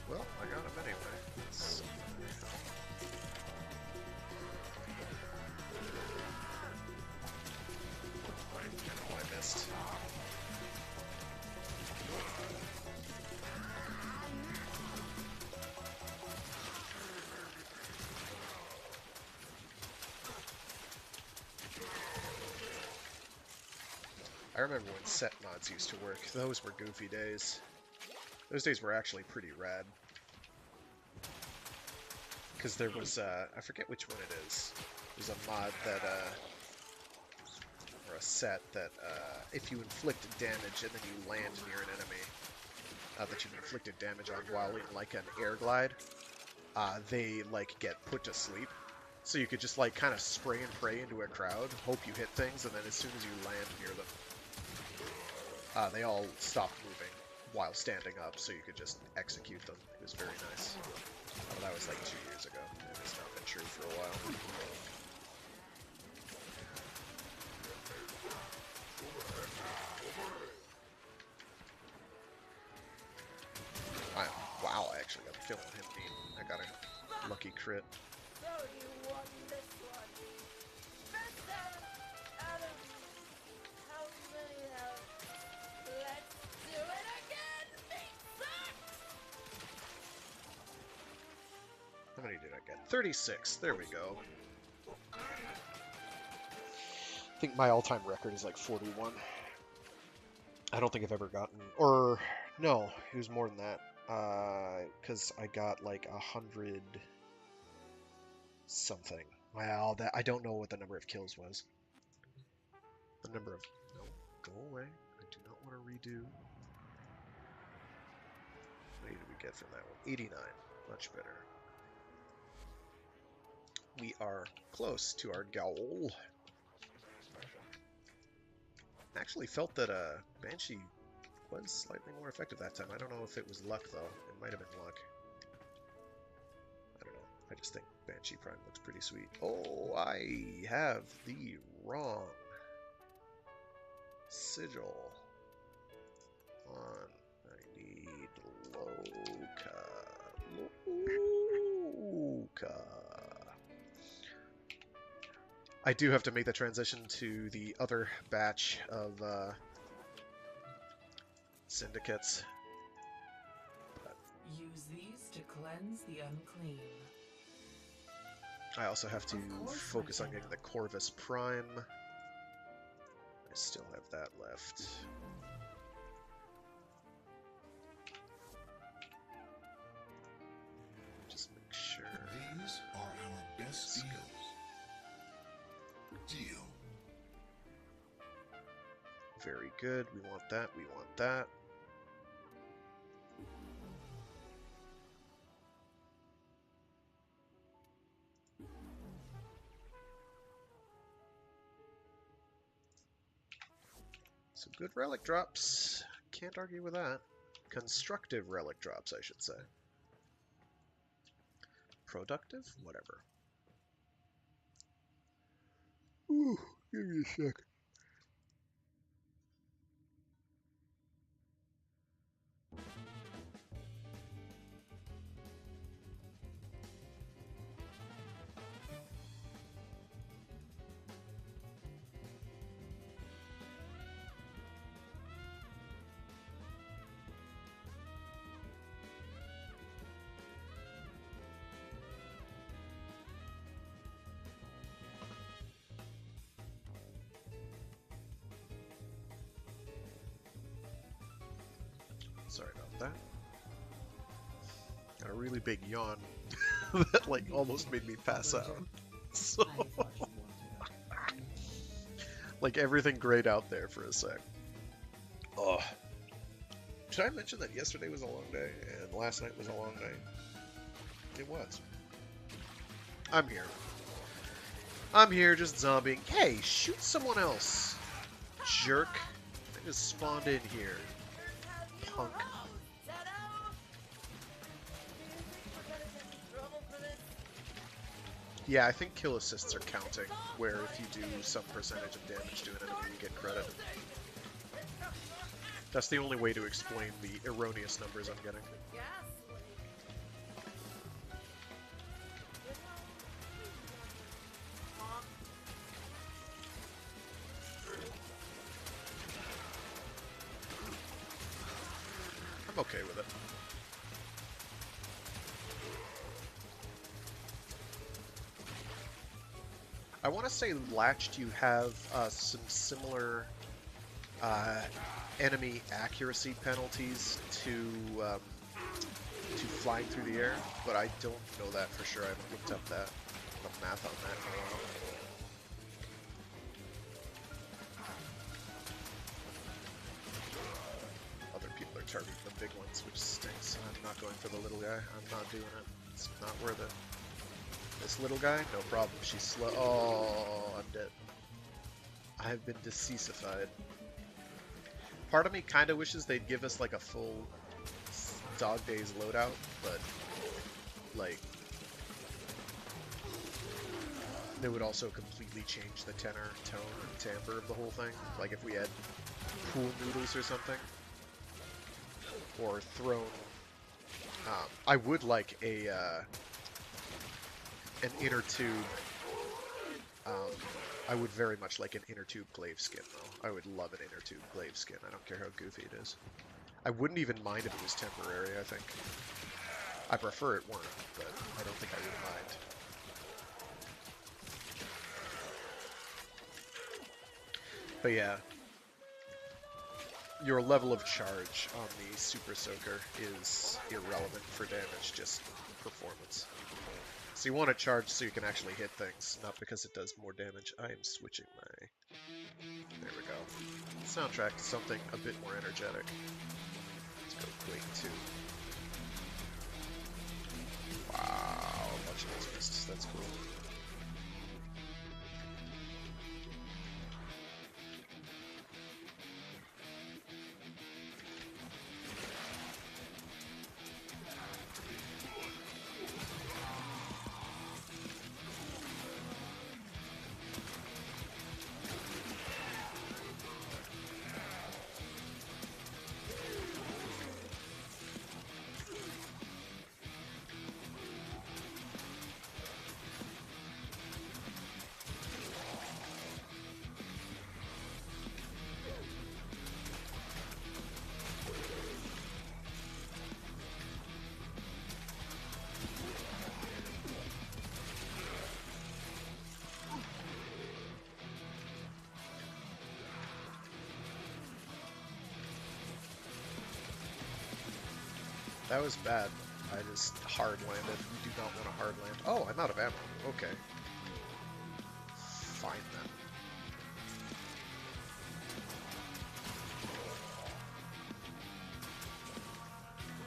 Well, I got him anyway. That's I missed. I remember when set mods used to work. Those were goofy days. Those days were actually pretty rad. Because there was, I forget which one it is. There's a mod that, or a set that, if you inflict damage and then you land near an enemy that you've inflicted damage on while in, like, an air glide, they, like, get put to sleep. So you could just, like, kind of spray and pray into a crowd, hope you hit things, and then as soon as you land near them, they all stop moving while standing up, so you could just execute them. It was very nice. Oh, that was like 2 years ago, and it's not been true for a while. Wow, I actually got a kill on him, neat. I got a lucky crit. So you won this one. Mister Adam, how many have? Let's do it again, meat sucks! How many did I get? 36. There we go. I think my all-time record is like 41. I don't think I've ever gotten... Or, no, it was more than that. Because I got like 100... something. Wow, that I don't know what the number of kills was. The number of... No, go away. I do not want to redo. What did we get from that one? 89. Much better. We are close to our goal. Actually felt that Banshee was slightly more effective that time. I don't know if it was luck though. It might have been luck. I don't know. I just think Banshee Prime looks pretty sweet. Oh, I have the wrong sigil on. I need Loka. Loka. I do have to make the transition to the other batch of syndicates. Use these to cleanse the unclean. I also have to focus on getting the Corvus Prime. I still have that left. Just make sure. These are our best deals. Deal. Very good. We want that. We want that. Some good relic drops. Can't argue with that. Constructive relic drops, I should say. Productive? Whatever. Ooh, give me a sec. Sorry about that. Got a really big yawn that like almost made me pass out. So I thought you wanted to. like everything grayed out there for a sec. Oh. Did I mention that yesterday was a long day and last night was a long night? It was. I'm here. I'm here just zombieing. Hey, shoot someone else. Jerk. I just spawned in here. Punk. Yeah, I think kill assists are counting, where if you do some percentage of damage to an enemy, you get credit. That's the only way to explain the erroneous numbers I'm getting. I'm okay with it. I want to say Latched, you have some similar enemy accuracy penalties to flying through the air, but I don't know that for sure. I haven't looked up the math on that in a while. Other people are targeting the big ones, which stinks. I'm not going for the little guy. I'm not doing it. It's not worth it. This little guy, no problem. She's slow. Oh, I'm dead. I have been deceasified. Part of me kind of wishes they'd give us like a full Dog Days loadout, but like they would also completely change the tenor, tone, and timbre of the whole thing. Like if we had pool noodles or something, or thrown. I would like a an inner tube. I would very much like an inner tube glaive skin, though. I would love an inner tube glaive skin. I don't care how goofy it is. I wouldn't even mind if it was temporary, I think. I prefer it weren't, but I don't think I would mind. But yeah, your level of charge on the Super Soaker is irrelevant for damage, just performance. So you want to charge so you can actually hit things, not because it does more damage. I am switching my... There we go. Soundtrack to something a bit more energetic. Let's go Quake 2. Wow, a bunch of those missed. That's cool. that was bad. I just hard landed. You do not want to hard land. Oh, I'm out of ammo. Okay. Fine then.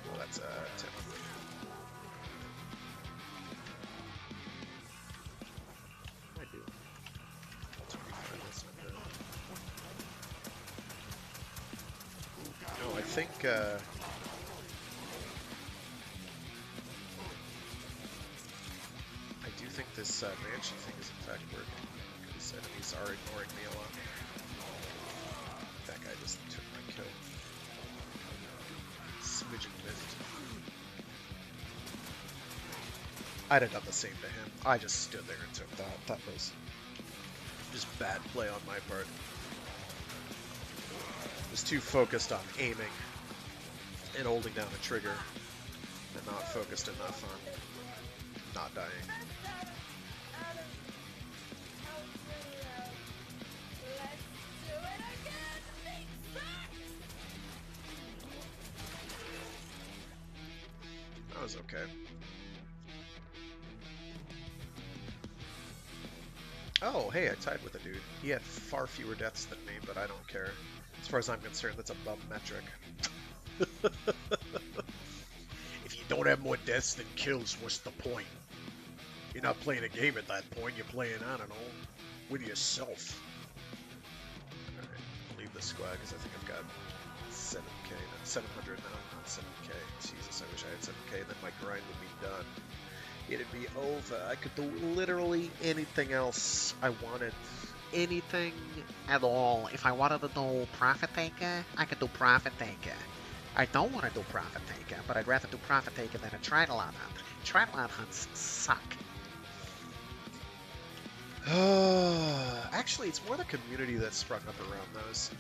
Well, that's 10. I do. 25, that's not good. No, I think, I do think this Banshee thing is in fact working. These enemies are ignoring me a lot. That guy just took my kill. Smidgen whiffed. I'd have done the same to him. I just stood there and took that. That was just bad play on my part. Was too focused on aiming and holding down the trigger and not focused enough on not dying. That was okay. Oh, hey, I tied with a dude. He had far fewer deaths than me, but I don't care. As far as I'm concerned, that's above metric. If you don't have more deaths than kills, what's the point? You're not playing a game at that point, you're playing, I don't know, with yourself. Alright, leave the squad, because I think I've got 7k, not 700 now, not 7k. Jesus, I wish I had 7k, then my grind would be done. It'd be over. I could do literally anything else I wanted. Anything at all. If I wanted to do Profit Taker, I could do Profit Taker. I don't want to do Profit Taker, but I'd rather do Profit Taker than a Tridalon Hunt. Tridalon Hunts suck. Actually, it's more the community that's sprung up around those.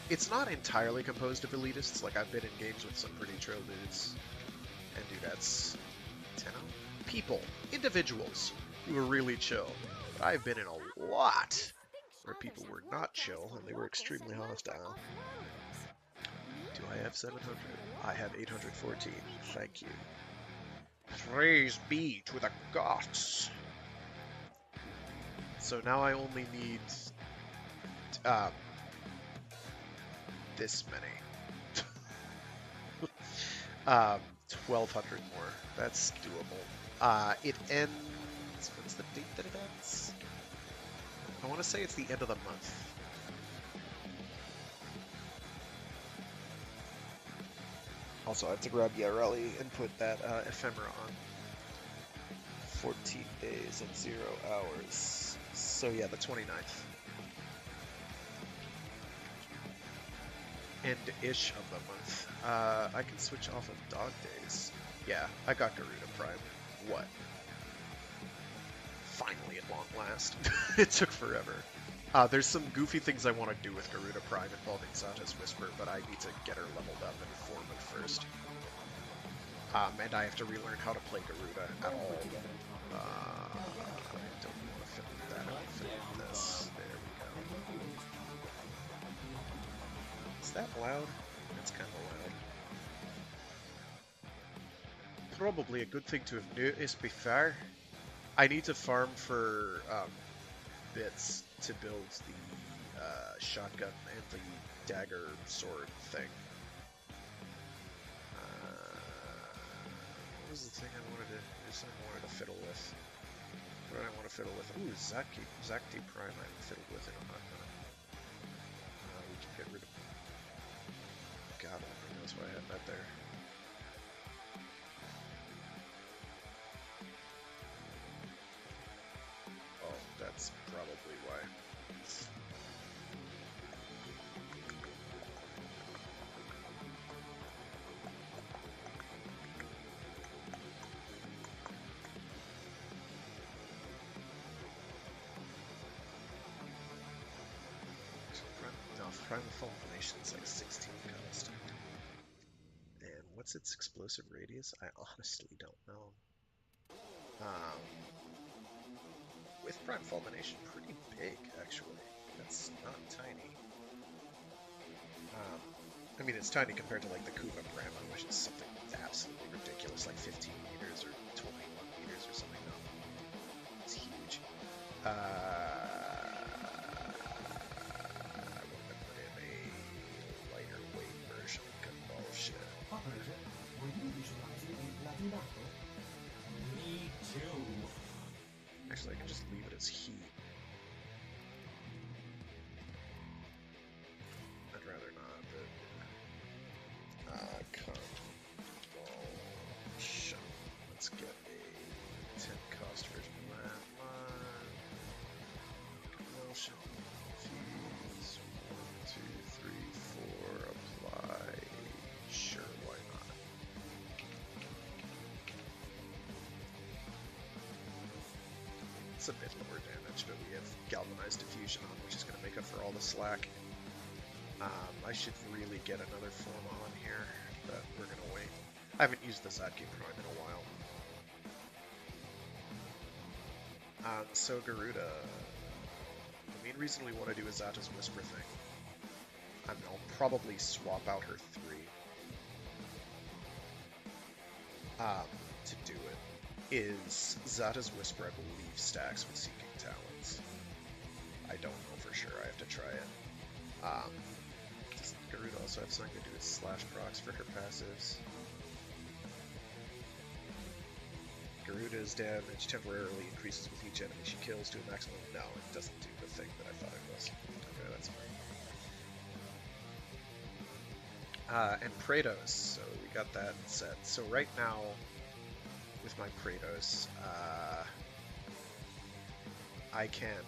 It's not entirely composed of elitists. Like, I've been in games with some pretty trill dudes and dudettes. 10 people, individuals who were really chill. But I've been in a lot where people were not chill and they were extremely hostile. Do I have 700? I have 814. Thank you. Praise be to the gods. So now I only need this many. 1,200 more. That's doable. It ends. What's the date that it ends? I want to say it's the end of the month. Also, I have to grab Yareli and put that ephemera on. 14 days and 0 hours. So yeah, the 29th. End-ish of the month. I can switch off of dog days. Yeah, I got Garuda Prime. What? Finally, at long last. It took forever. There's some goofy things I want to do with Garuda Prime involving Zata's Whisper, but I need to get her leveled up and form it first. And I have to relearn how to play Garuda at all. I don't want to fiddle with that. I want to fiddle with this. There we go. Is that loud? That's kind of loud. Probably a good thing to have noticed before. I need to farm for bits to build the shotgun and the dagger sword thing. What was the thing I wanted to fiddle with? What did I want to fiddle with? Ooh, Zakti Prime I haven't fiddled with in a hot minute. We can get rid of... God only knows why I had that there. Oh, that's probably why. Primal Fulmination is like 16 cost. And what's its explosive radius? I honestly don't know. With Primal Fulmination, pretty big, actually. That's not tiny. I mean, it's tiny compared to like the Kuva Brahma, which is something absolutely ridiculous, like 15 meters or 21 meters or something. No, it's huge. I want to put in a lighter weight version of Convulsion. Operator, were you visualizing a bloody battle? Me too. Actually, I can just leave it as heat. I'd rather not, but Convulsion. Let's get a 10 cost version of that one. Convulsion. Fuse. 1, 2, 3, 4. Apply. Sure, why not? It's a bit lower damage, but we have Galvanized Diffusion on, which is going to make up for all the slack. I should really get another form on here, but we're going to wait. I haven't used the Zadki Prime in a while. So Garuda, the main reason we want to do a Zata's Whisper thing, I'll probably swap out her 3 to do it, is Zata's Whisper, I believe, stacks with Seeking Talons. I don't know for sure, I have to try it. Does Garuda also have something to do with slash procs for her passives? Garuda's damage temporarily increases with each enemy she kills to a maximum. No, it doesn't do the thing that I thought it was. Okay, that's fine. And Praetos, so we got that set. So right now, with my Praetos, I can,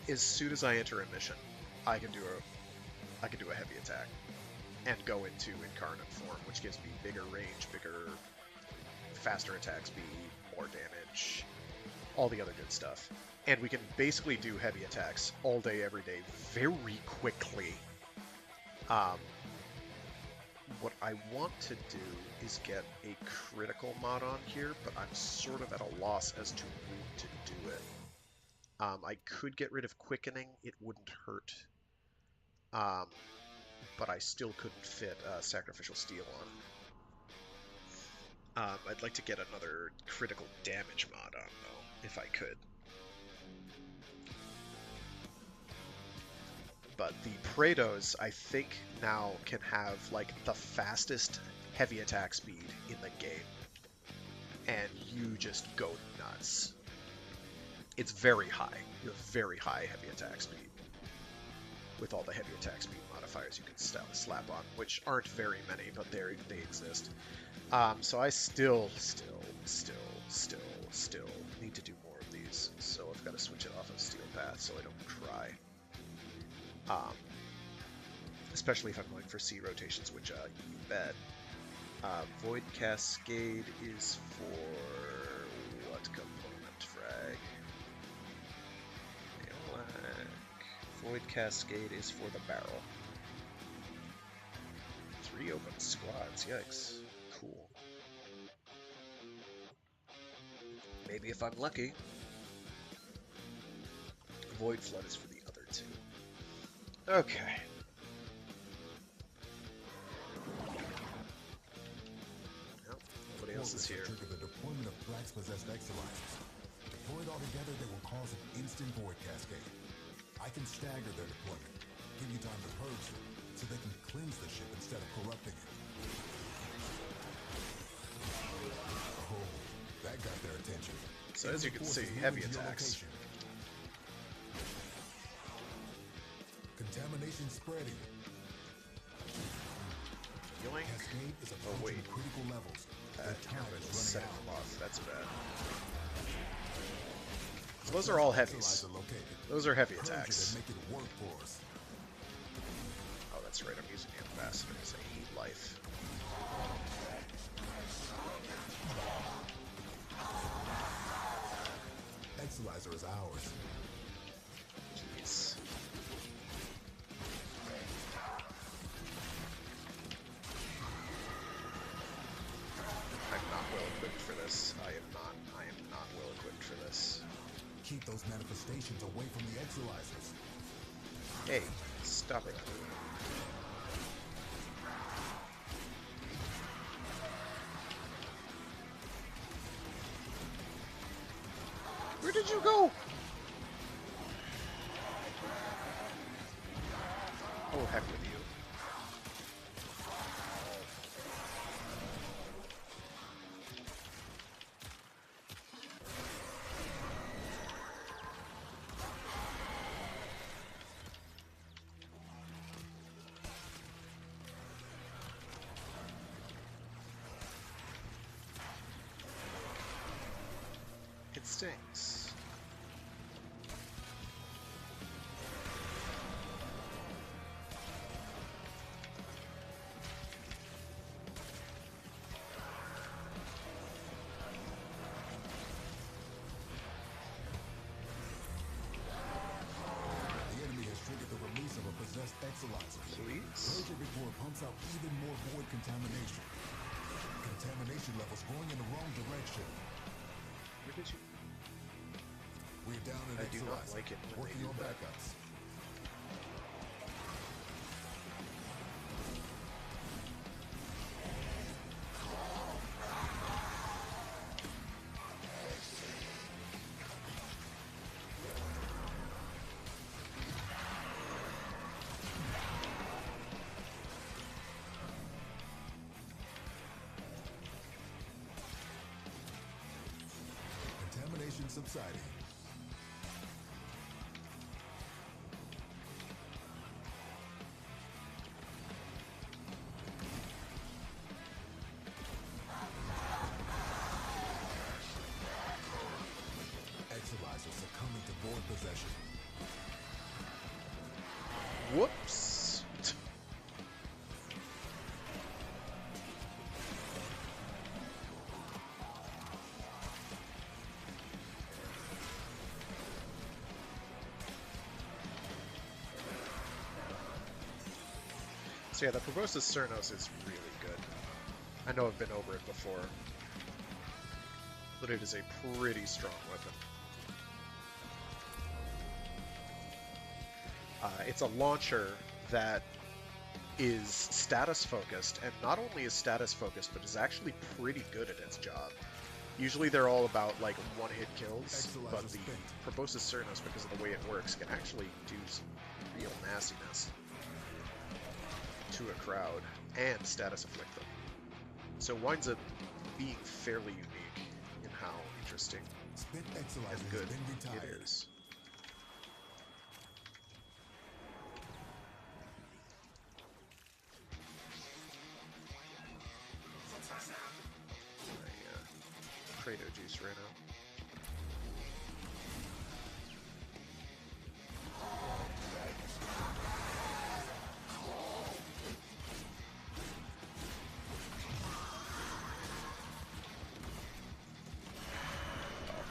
as soon as I enter a mission, I can do a heavy attack and go into incarnate form, which gives me bigger range, faster attack speed, more damage, all the other good stuff. And we can basically do heavy attacks all day, every day, very quickly. What I want to do is get a critical mod on here, but I'm sort of at a loss as to when to do it. I could get rid of quickening, it wouldn't hurt. But I still couldn't fit Sacrificial Steel on. I'd like to get another critical damage mod on, though, if I could. But the Praetos, I think, now can have, like, the fastest heavy attack speed in the game. And you just go nuts. It's very high. You have very high heavy attack speed. With all the heavy attack speed modifiers you can slap on, which aren't very many, but they exist. So I still need to do more of these. So I've got to switch it off of Steel Path so I don't cry. Especially if I'm going for C rotations, which you bet. Void Cascade is for what component, Frag? Black. Void Cascade is for the barrel. 3 open squads, yikes. Cool. Maybe if I'm lucky. Void Flood is for the other 2. Okay. Well, nobody else is here. Trigger the deployment of Thrax-possessed Exilizers. Deployed all together, they will cause an instant void cascade. I can stagger their deployment, give you time to purge them, so they can cleanse the ship instead of corrupting it. Oh, that got their attention. So as you can see, heavy attacks. Contamination spreading. Healing? Cascade is Oh wait, approaching critical levels. Their time is set running them out. off. That's bad. So those are all heavies. Exilizer located. Those are heavy Purge it attacks. and make it work for us. Oh, that's right. I'm using the ambassadors. I hate life. Exilizer is ours. Jeez. I'm not well equipped for this. I am not well equipped for this. Keep those manifestations away from the Exilizers. Hey, stop it. Where did you go? Oh, heck with you. It stings. The enemy has triggered the release of a possessed exolizer. Please. Purge it before it pumps out even more void contamination. Contamination levels going in the wrong direction. Where did you? We're down I at do not exolizer. like it when they Working do on that. backups. Contamination subsiding. Exolizer succumbing to void possession. Whoops. So yeah, the Proboscis Cernos is really good. I know I've been over it before, but it is a pretty strong weapon. It's a launcher that is status focused, and not only is status focused, but is actually pretty good at its job. Usually they're all about like one-hit kills, but the Proboscis Cernos, because of the way it works, can actually do some real nastiness to a crowd and status afflict them. So it winds up being fairly unique in how interesting Spent and exolizer good has been it retired. is. Credo juice right now.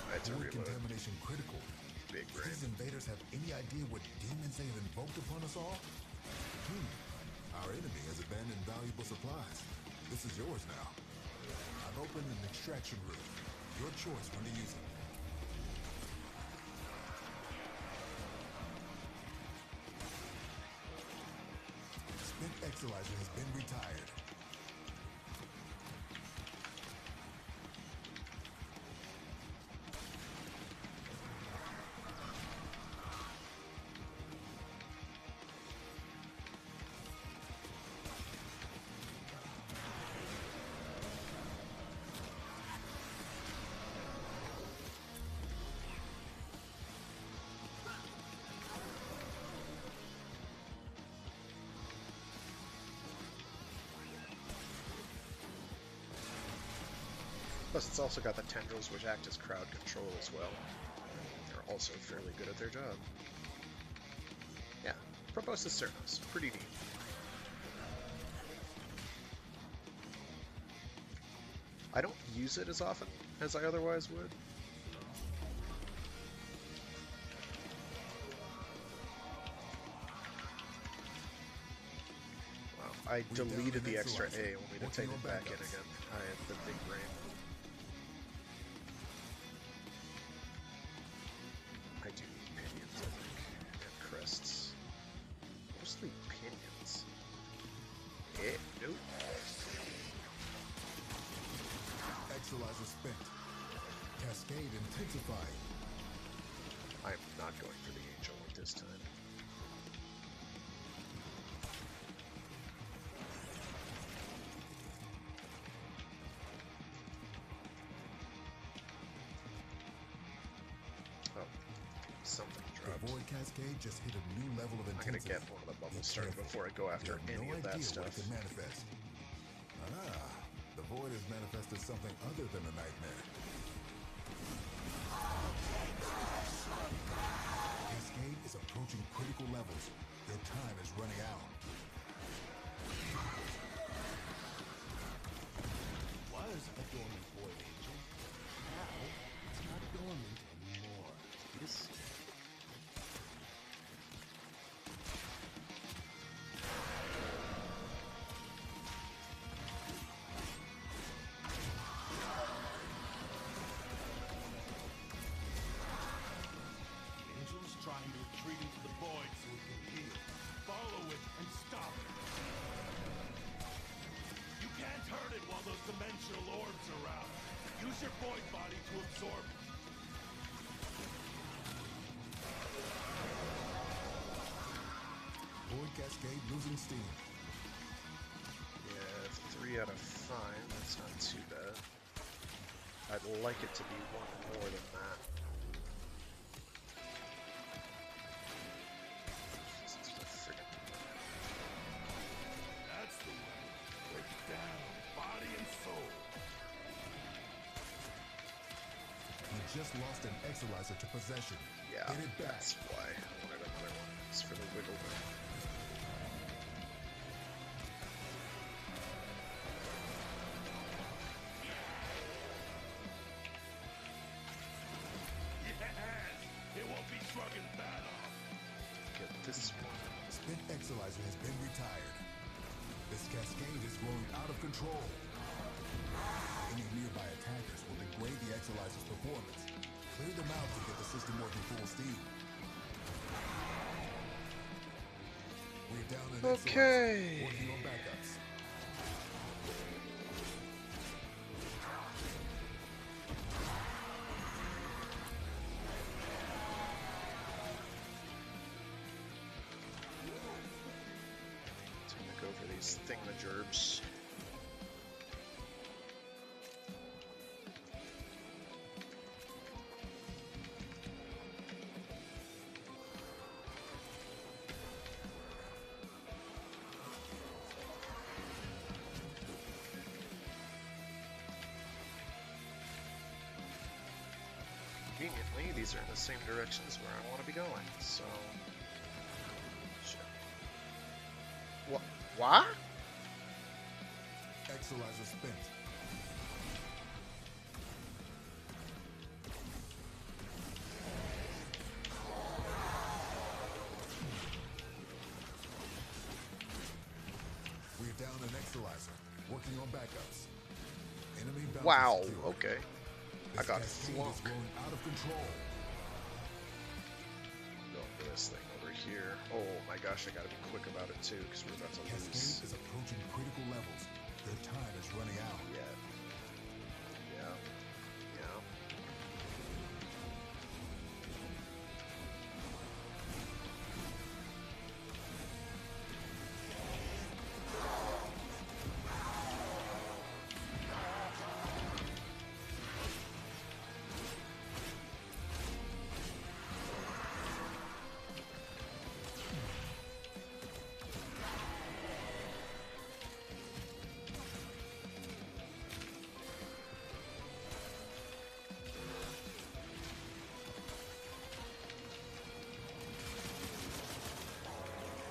I had to Void reload. contamination critical. Big Do brain. these invaders have any idea what demons they have invoked upon us all? Our enemy has abandoned valuable supplies. This is yours now. I've opened an extraction room. Your choice when to use it. Spent exolizer has been retired. Plus, it's also got the tendrils, which act as crowd control as well. They're also fairly good at their job. Yeah, Proboscis Cernos, pretty neat. I don't use it as often as I otherwise would. Wow, I deleted the extra A only to type it back in again. I had the big brain. I do need pinions, I think, and crests. Mostly pinions. Nope. Exolizer spent. Cascade intensified. not going for the Angel at this time. Oh, something The dropped. Void Cascade just hit a new level of I'm gonna intensity. get one of the bubbles started before I go after You have any no of that idea stuff. what it can manifest. The Void has manifested something other than a nightmare. Cascade is approaching critical levels. Your time is running out. Was a dormant void angel. Now it's not dormant anymore. Yes. The angel's trying to retreat into the void so it can heal. Follow it and stop it. You can't hurt it while those dimensional orbs are out. Use your void body to absorb it. Void Cascade losing steam. Yeah, 3 out of 5. That's not too bad. I'd like it to be one more than that. That's the way. Break it down, body and soul. You just lost an Exolizer to possession. Yeah, Get it back. that's why I wanted another one. It's for the wiggle room. Yes! It won't be shrugging that off. Get this one. Spent Exolizer has been retired. This cascade is growing out of control. Any nearby attackers will degrade the Exolizer's performance. Clear them out to get the system working full steam. We're down an Okay. Exolizer. Working on backups. Time to go for these thingamagerbs. Conveniently, these are in the same directions where I want to be going, so... Shit. What? Exolizer spent. We're down an Exolizer. Working on backups. Enemy bounty Wow, secured. okay. I This got cascade flunk. is growing out of control. Going for this thing over here. Oh my gosh, I gotta be quick about it too, because we're about to lose. Cascade is approaching critical levels. Their time is running out. Yeah. Yeah. Yeah.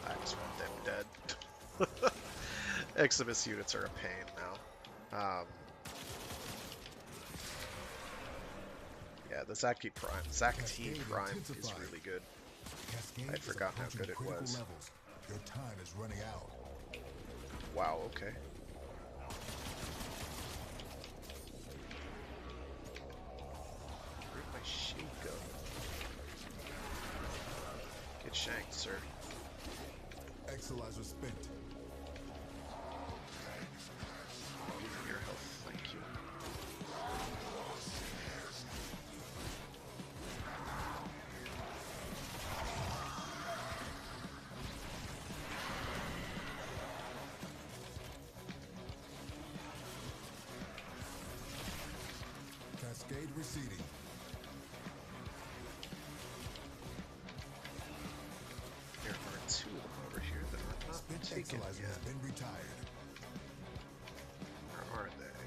I just want them dead. Eximus units are a pain now. Yeah, the Zaki Prime, Zakti Prime is really good. Cascade I'd is forgotten how approaching good it critical was. levels. Your time is running out. Wow, okay. Where'd my shield go? Get shanked, sir. Exolizer spent. Give me your health, thank you. proceeding. There are two of them over here that are not Spent taken Exalizer has yet. been retired. Where are they?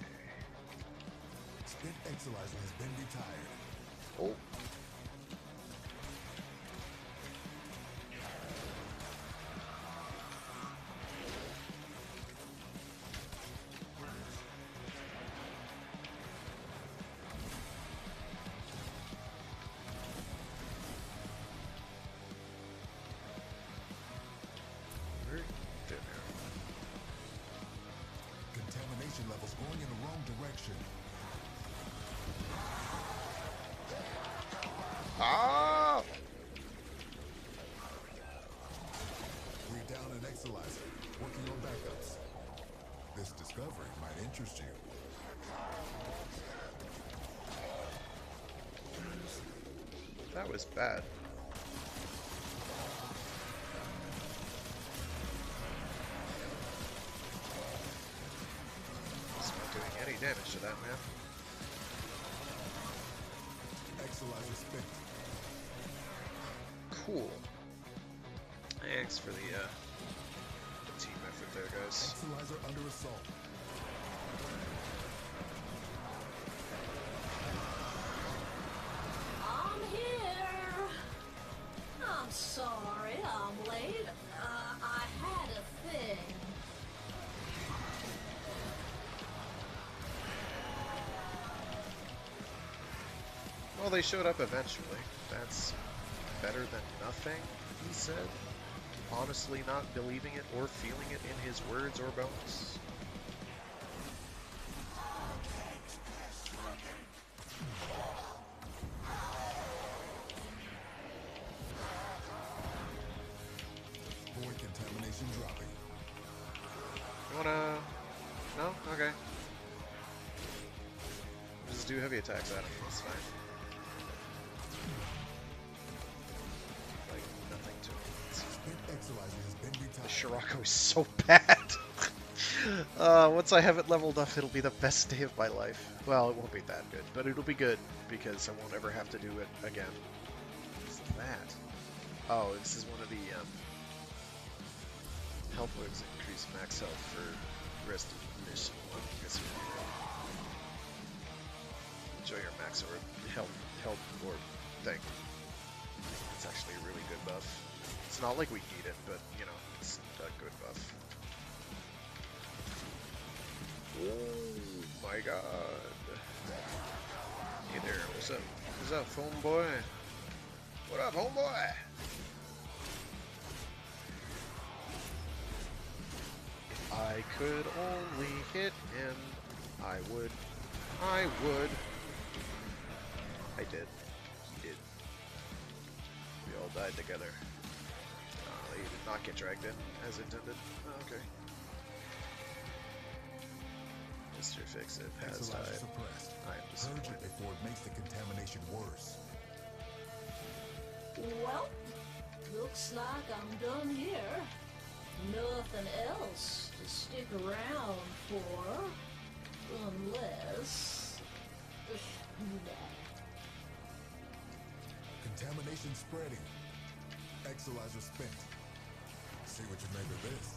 Spent Exalizer has been retired. Oh. Contamination levels going in the wrong direction. Ah! We're down an Exalizer, working on backups. This discovery might interest you. That was bad. It's not doing any damage to that man. Exalizer spent. Cool. Thanks for the team effort there, guys. Exalizer under assault. I'm here. I'm sorry I'm late. I had a thing. Well, they showed up eventually. That's better than nothing, he said. Honestly not believing it or feeling it in his words or bones. Void contamination dropping. You wanna... No? Okay. Just do heavy attacks at him, that's fine. Like, nothing to him. Spent Exalizer has been retired. Shirako is so bad. Once I have it leveled up, it'll be the best day of my life. Well, it won't be that good, but it'll be good because I won't ever have to do it again. What's that? Oh, this is one of the health waves that increase max health for the rest of the mission. Well, I guess enjoy your max or health orb thing. It's actually a really good buff. It's not like we need it, but you know, it's a good buff. Oh my god. Hey there, what's up? What's up, homeboy? What up, homeboy? If I could only hit him, I would. I would. I did. He did. We all died together. He did not get dragged in as intended. Oh, okay. Mr. Fix-It has Exalizer died. suppressed. I am Purge it disappointed. before it makes the contamination worse. Well, looks like I'm done here. Nothing else to stick around for. Unless... Nah. Contamination spreading. Exalizer spent. See what you make of this.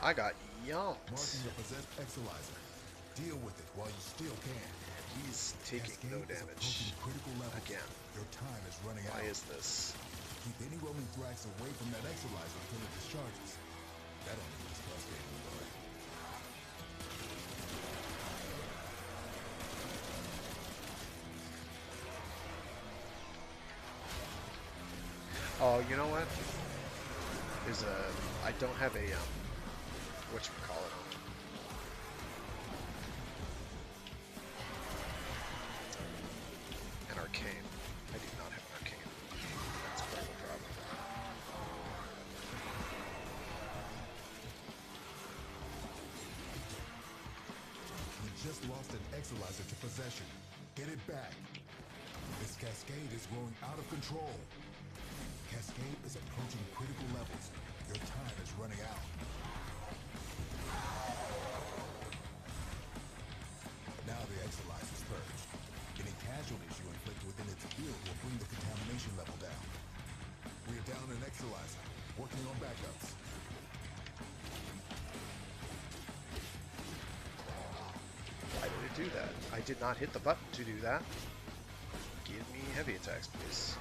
I got yumped. Marking the possessed Exalizer. Deal with it while you still can. He's taking no Cascade is damage. approaching critical levels. Again. Your time is running Why out. is this? Keep any roaming thrax away from that Exalizer until it discharges. That only makes Cascade move away. Oh, you know what? There's a... I don't have a, whatchamacallit on. An arcane. I do not have an arcane. That's part of the problem. You just lost an Exalizer to possession. Get it back. This cascade is growing out of control. Cascade is approaching critical levels. Your time is running out. Now the Exilize is purged. Any casualties you inflict within its field will bring the contamination level down. We are down an Exilizer, working on backups. Why did it do that? I did not hit the button to do that. Give me heavy attacks, please.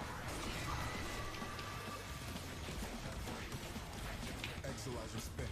Exilizer spent.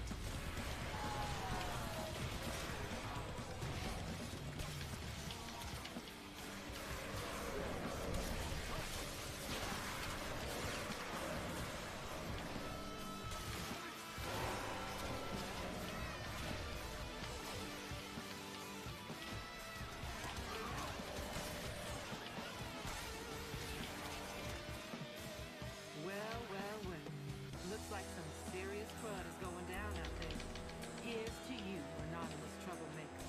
Well, well, well. Looks like some serious crud is going down out there. Here's to you, anonymous troublemaker.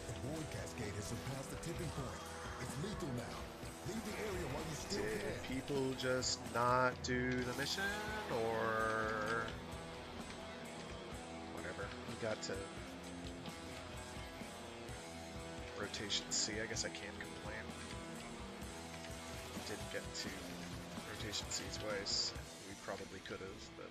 The void cascade has surpassed the tipping point. It's lethal now. Leave the area while you still Did can. people just not do the mission, or whatever? We got to rotation C. I guess I can't complain. Didn't get to rotation C twice. We probably could have, but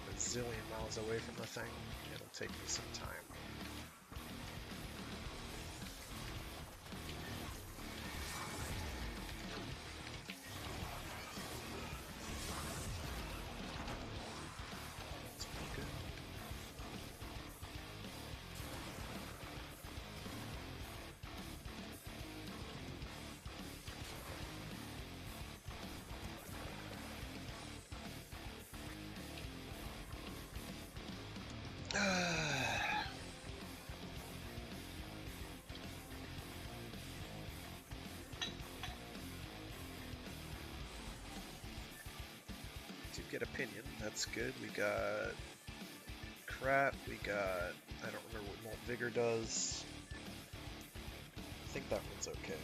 a zillion miles away from the thing. It'll take me some time. That's pretty good. To get opinion, that's good. We got crap, we got, I don't remember what Molt Vigor does. I think that one's okay.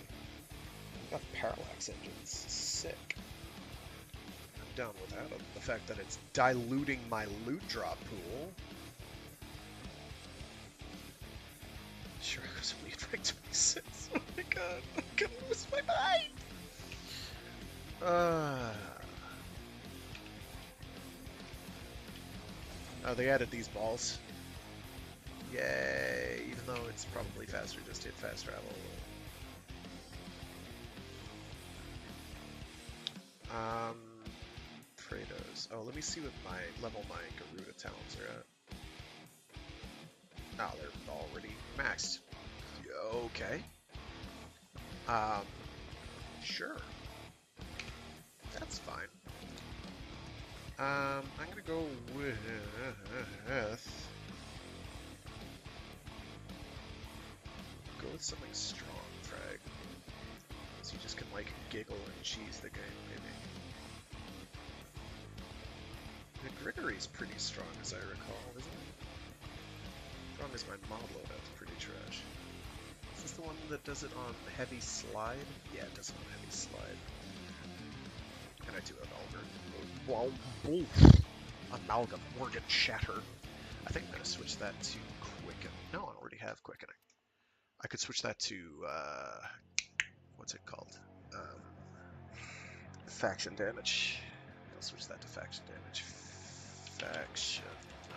We got parallax engines, sick. I'm down with that. The fact that it's diluting my loot drop pool. Sure, I was only at rank 26. Oh my god, I'm gonna lose my mind! Oh, they added these balls. Yay! Even though it's probably faster, just hit fast travel. Kratos. Oh, let me see what my level my Garuda talents are at. Oh, they're already maxed. Okay. Sure. That's fine. I'm gonna go with something strong, Frag. So you just can like giggle and cheese the game, maybe. The Grigory's pretty strong, as I recall, isn't it? Strong as my mob loadout's pretty trash. Is this the one that does it on heavy slide? Yeah, it does it on heavy slide. And I do have Amalgam Organ Shatter. I think I'm gonna switch that to Quicken. No, I already have Quickening. I could switch that to what's it called? Faction damage. I'll switch that to faction damage. Faction. No.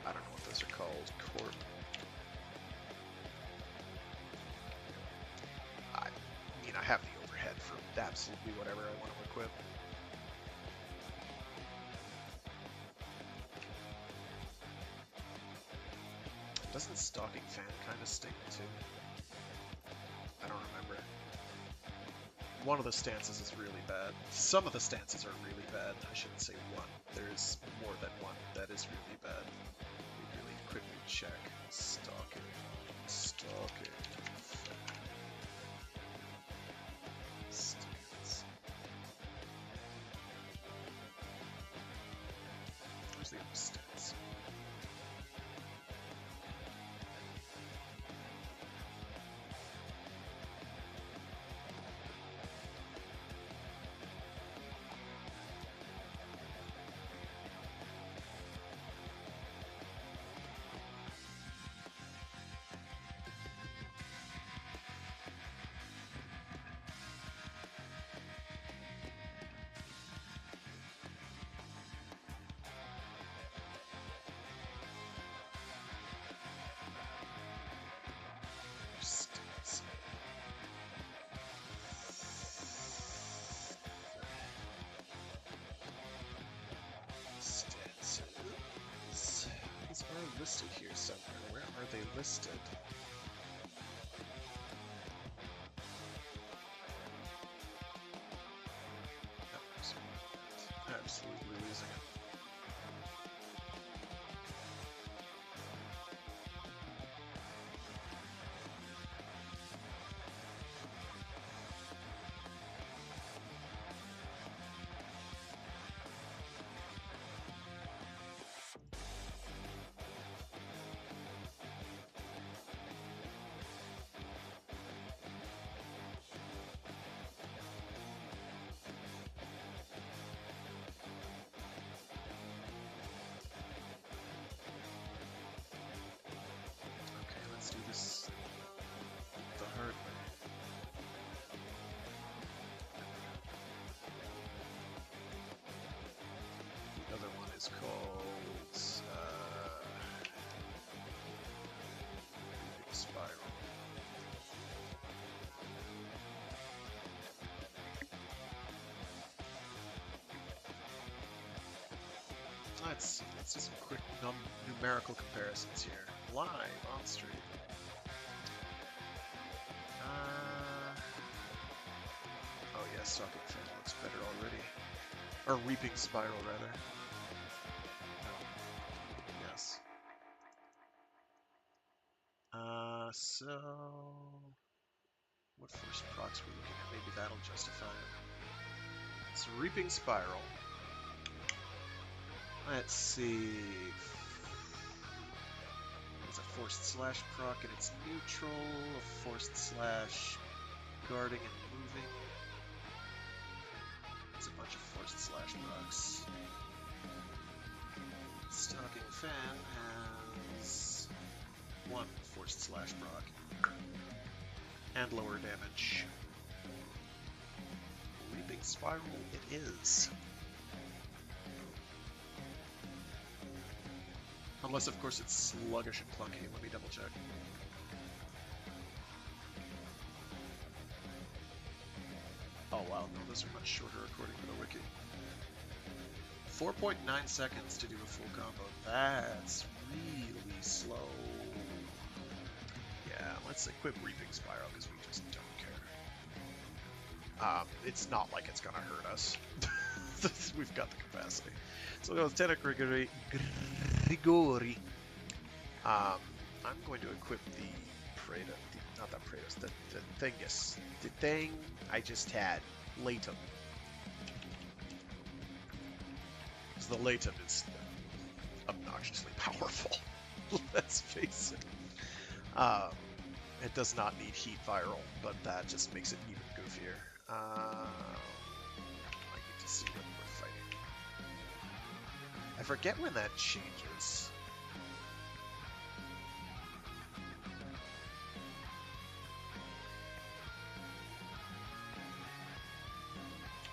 I don't know what those are called. Corp. absolutely whatever I want to equip. Doesn't Stalking Fan kind of stink too? I don't remember. One of the stances is really bad. Some of the stances are really bad. I shouldn't say one. There's more than one that is really bad. We really quickly check. Stalking. Stalking. Stance. Where's the other stance? Stance. Stances. These are listed here somewhere. Where are they listed? Oh, absolutely losing it. Okay, let's do this the hard way. The other one is called Moving Spiral. Let's do some quick numerical comparisons here. Live on stream. Oh yeah, Stalking Fan looks better already. Or Reaping Spiral, rather. No. Yes. So... What first procs we're looking at? Maybe that'll justify it. So Reaping Spiral. Let's see. It's a forced slash proc and it's neutral. A forced slash guarding and moving. It's a bunch of forced slash procs. Stalking Fan has one forced slash proc and lower damage. Reaping Spiral it is. Unless, of course, it's sluggish and clunky. Let me double check. Oh wow, no, those are much shorter according to the wiki. 4.9 seconds to do a full combo. That's really slow. Yeah, let's equip Reaping Spiral because we just don't care. It's not like it's gonna hurt us. We've got the capacity. So we'll go with Tenor Grigori. I'm going to equip the Praetor, not that Praetor, the Thingus. The thing I just had, Latum. So the Latum is obnoxiously powerful. Let's face it. It does not need heat viral, but that just makes it even goofier. I need to see when we're fighting. I forget when that changes.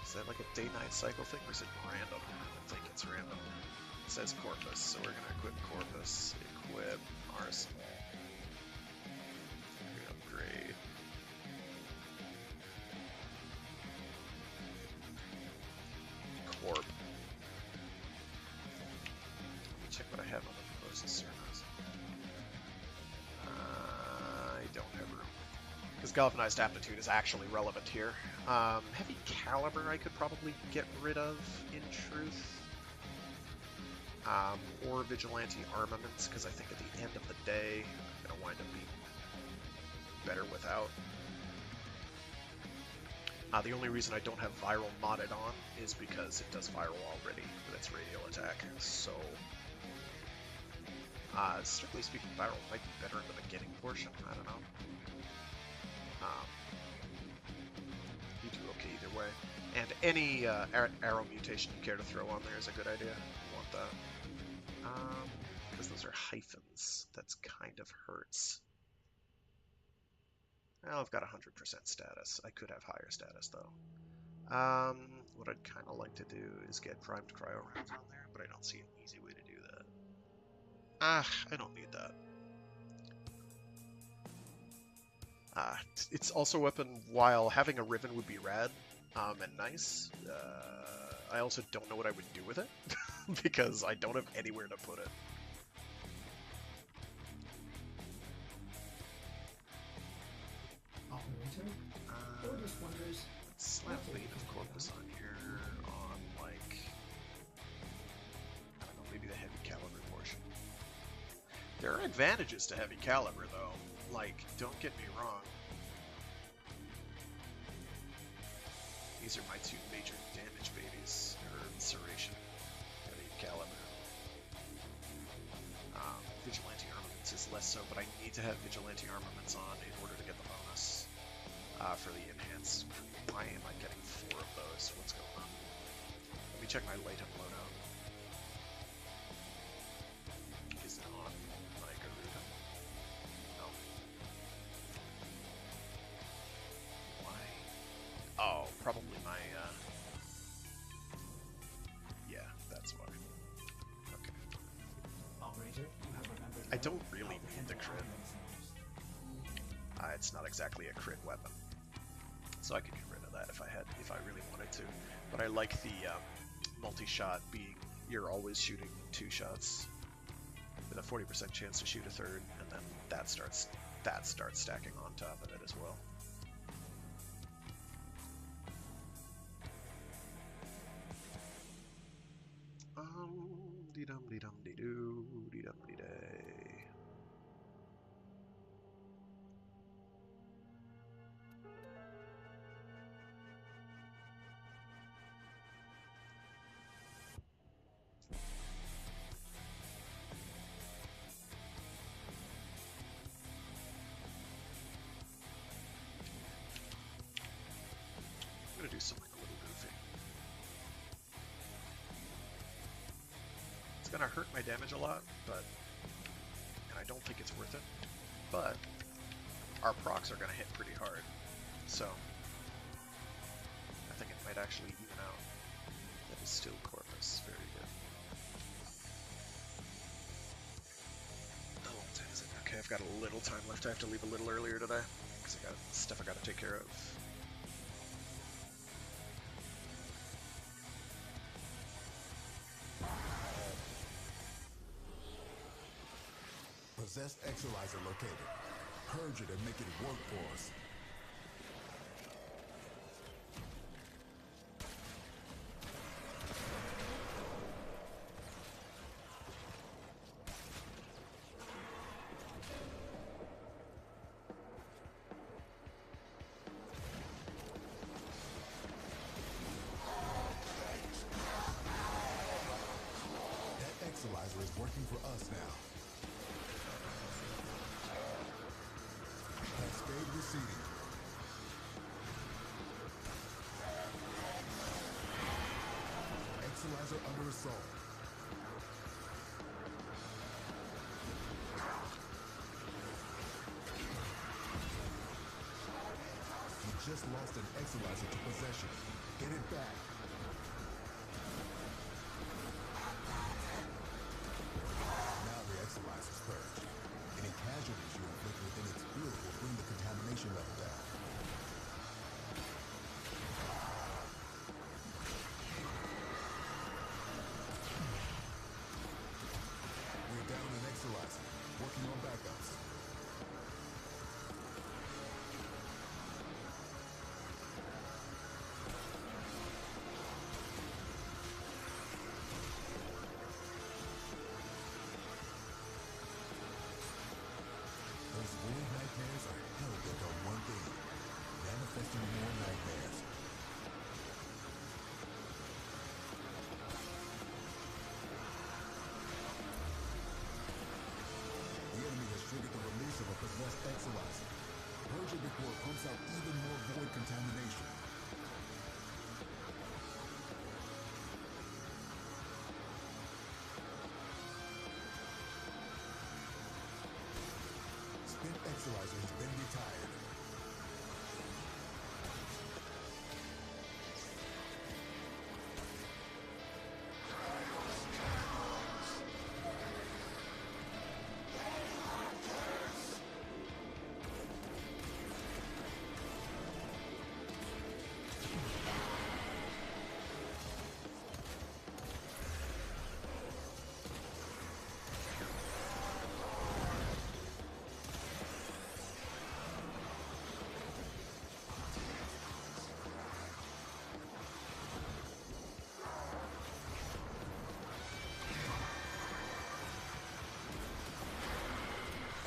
Is that like a day-night cycle thing, or is it random? I don't think it's random. It says Corpus, so we're gonna equip Corpus, equip Arsenal. Upgrade. versus Cernos. I don't have room. Because Galvanized Aptitude is actually relevant here. Heavy Caliber I could probably get rid of, in truth. Or Vigilante Armaments, because I think at the end of the day, I'm going to wind up being better without. The only reason I don't have Viral modded on is because it does Viral already with its radial attack. So, strictly speaking, Viral might be better in the beginning portion. I don't know. You do okay either way. And any arrow mutation you care to throw on there is a good idea. You want that. Because those are hyphens. That's kind of hurts. Well, I've got 100% status. I could have higher status, though. What I'd kind of like to do is get primed cryo rounds on there, but I don't see an easy way to do that. I don't need that. It's also a weapon, while having a Riven would be rad and nice. I also don't know what I would do with it, because I don't have anywhere to put it. Slap Vein of Corpus on here on, like, I don't know, maybe the Heavy Caliber portion. There are advantages to Heavy Caliber, though. Like, don't get me wrong. These are my two major damage babies, or Serration, Heavy Caliber. Vigilante Armaments is less so, but I need to have Vigilante Armaments on in order to get the bonus for the enhanced. Why am I getting 4 of those? What's going on? Let me check my light up loadout. Is it on my Garuda? No. Why? Oh, probably my, yeah, that's why. Okay. I don't really need the crit. It's not exactly a crit weapon. So I could get rid of that if I really wanted to. But I like the multi-shot being you're always shooting 2 shots with a 40% chance to shoot a third, and then that starts stacking on top of it as well. Dee dum dee dum dee doo dee dum dee day. I'm gonna do something a little goofy. It's gonna hurt my damage a lot, and I don't think it's worth it. But our procs are gonna hit pretty hard, so I think it might actually even out. That is still Corpus, very good. How long time is it? Okay, I've got a little time left. I have to leave a little earlier today because I got stuff I got to take care of. Possessed Exolizer located. Purge it and make it work for us. That Exolizer is working for us now. Cascade receding. Exolizer under assault. You just lost an Exolizer to possession. Get it back. Now the Exolizer's purged. Any casualties you inflict within its field will bring the contamination level down. We're down an Exalizer has been retired.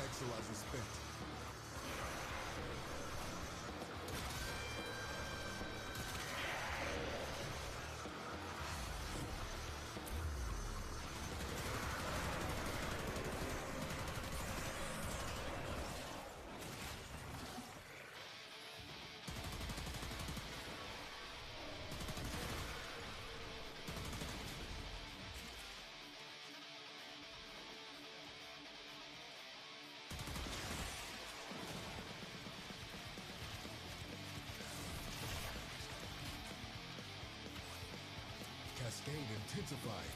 Exalizer spent. Cascade intensified.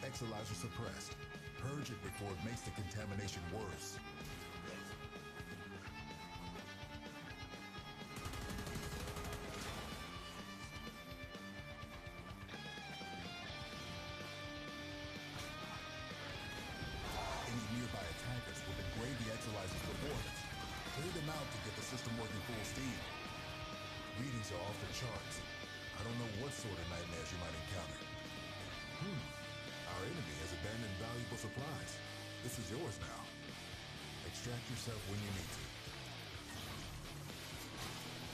Exalizer suppressed. Purge it before it makes the contamination worse. Any nearby attackers will degrade the Exalizer's performance. Clear them out to get the system working full steam. Readings are off the charts. I don't know what sort of nightmares you might encounter. Our enemy has abandoned valuable supplies. This is yours now. Extract yourself when you need to.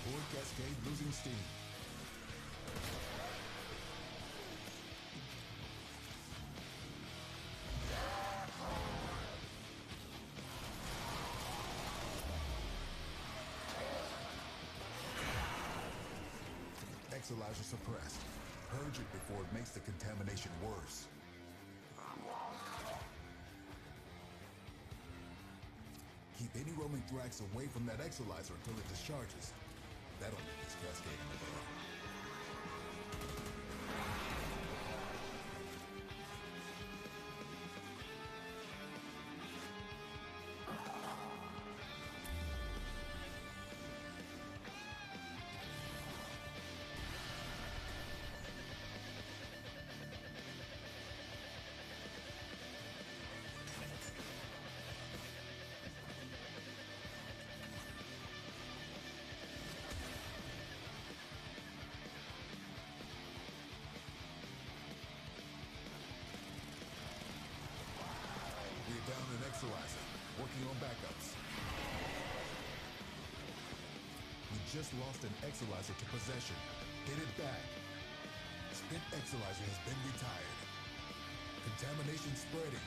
Board Cascade losing steam. Exalizer suppressed. Purge it before it makes the contamination worse. Keep any roaming Thrax away from that Exalizer until it discharges. That'll make this cascade in the air. We're down an Exalizer, working on backups. We just lost an Exalizer to possession. Get it back. Spent Exalizer has been retired. Contamination spreading.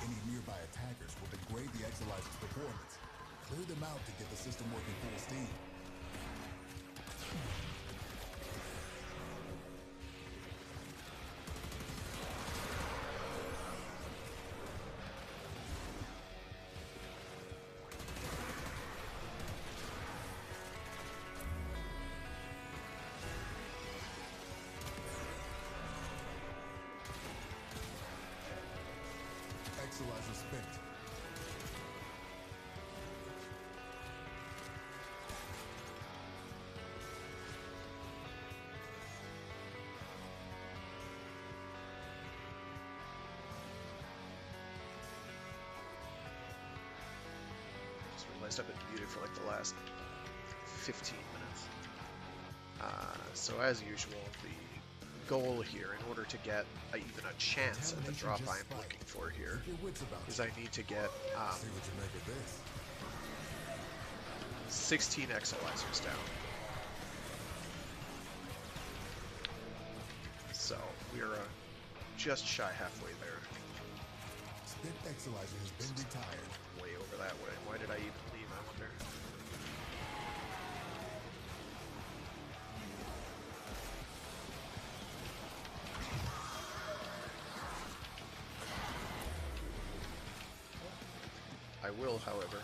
Any nearby attackers will degrade the Exalizer's performance. Clear them out to get the system working full steam. Exalizer spent. Just realized I've been muted for like the last 15 minutes. So as usual, the goal here in order to get even a chance at the drop I'm looking for here Keep your wits about is you. I need to get See what you make of this. 16 exolizers down. So we're just shy halfway there. Spit Exolizer has been retired. Way over that way. Why did I even leave, I wonder? I will, however,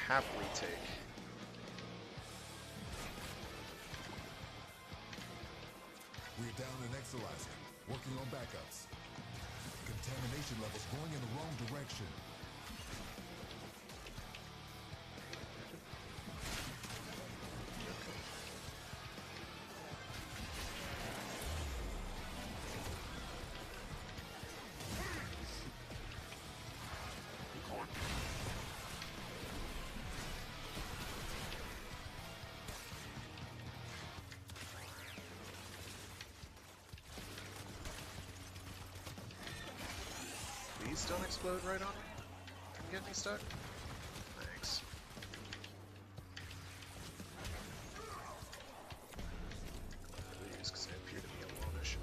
happily take We're down an Exolizer, working on backups. Contamination levels going in the wrong direction. Please don't explode right on me. Can you get me stuck? Thanks. Please, because I appear to be alone-ish.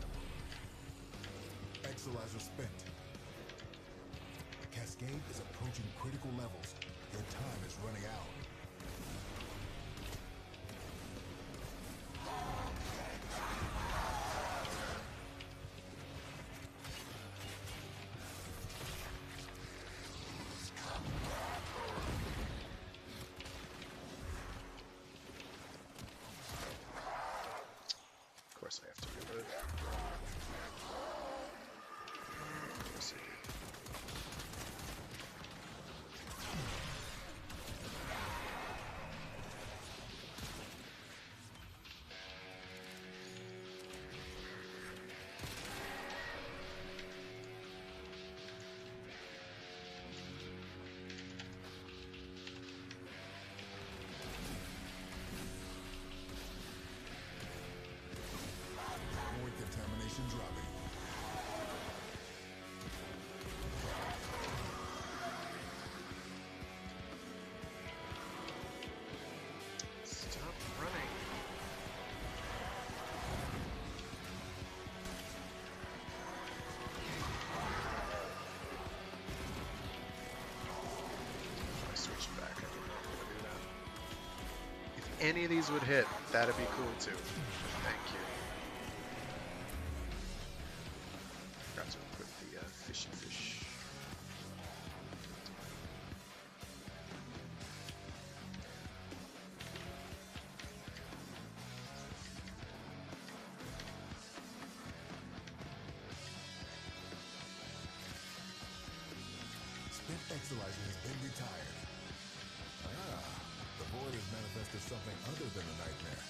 Exolizer spent. Cascade is approaching critical levels. Your time is running out. Of course I have to reload. Let's see. More contamination dropping. Stop running. If I switched back, I would not want to do that. If any of these would hit, that'd be cool too. Thank you. Forgot to equip the fishy fish. Spit Exolizer has been retired. Ah, the void has manifested something other than a nightmare.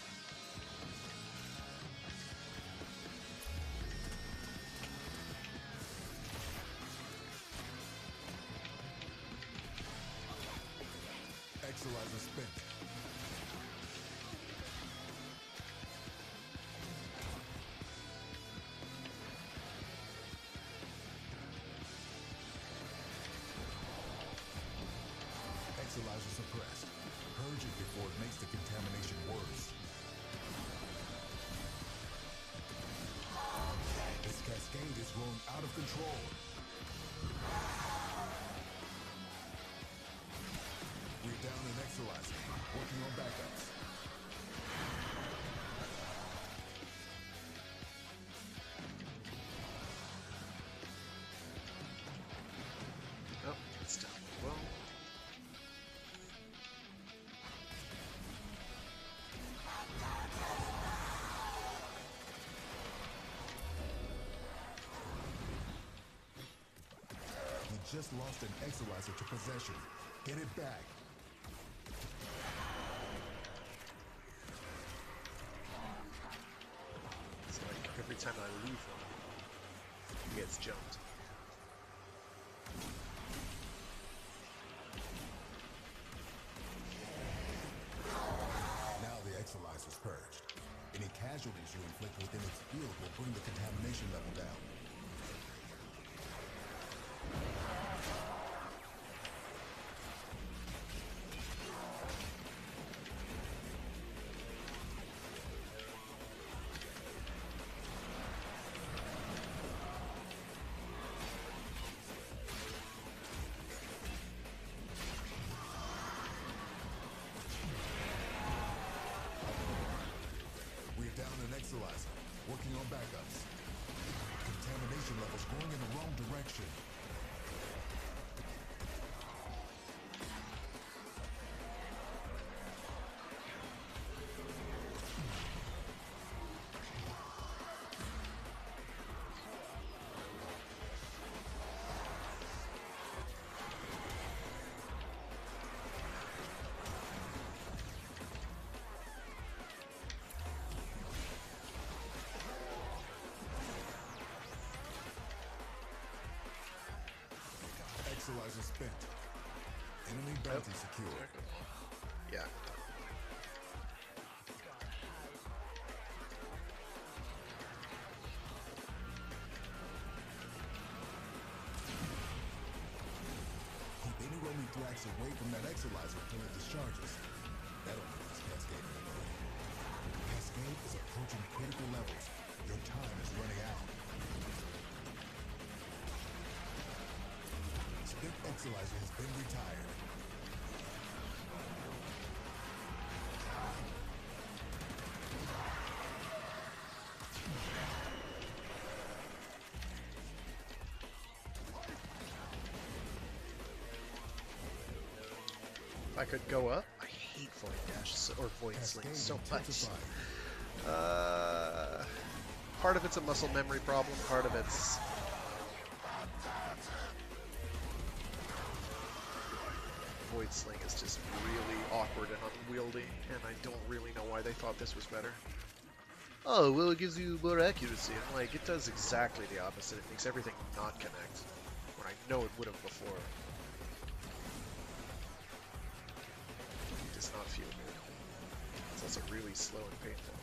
Exolizer spent. Exolizer suppressed. Purge it before it makes the contamination worse. This cascade is growing out of control. We're down an Exolizer, working on backups. Oh, it's down below. We just lost an Exolizer to possession. Get it back. It's like every time I leave one, he gets jumped. Now Any casualties you inflict within its field will bring the contamination level down. We're down an Exilizer, working on backups. Contamination levels going in the wrong direction. Exilizer spent. Enemy bounty secured. Yeah. Keep any roaming thrax away from that Exilizer until it discharges. That'll make this Cascade annoying. Cascade is approaching critical levels. Your time is running out. Spent Exilizer has been retired. If I could go up, I hate void dash or void sling Cascade so much. intensified. Part of it's a muscle memory problem. Part of it's void sling is just really awkward and unwieldy, and I don't really know why they thought this was better. Oh, well, it gives you more accuracy. I'm like, it does exactly the opposite. It makes everything not connect, when I know it would have before. It does not feel good. It's also really slow and painful.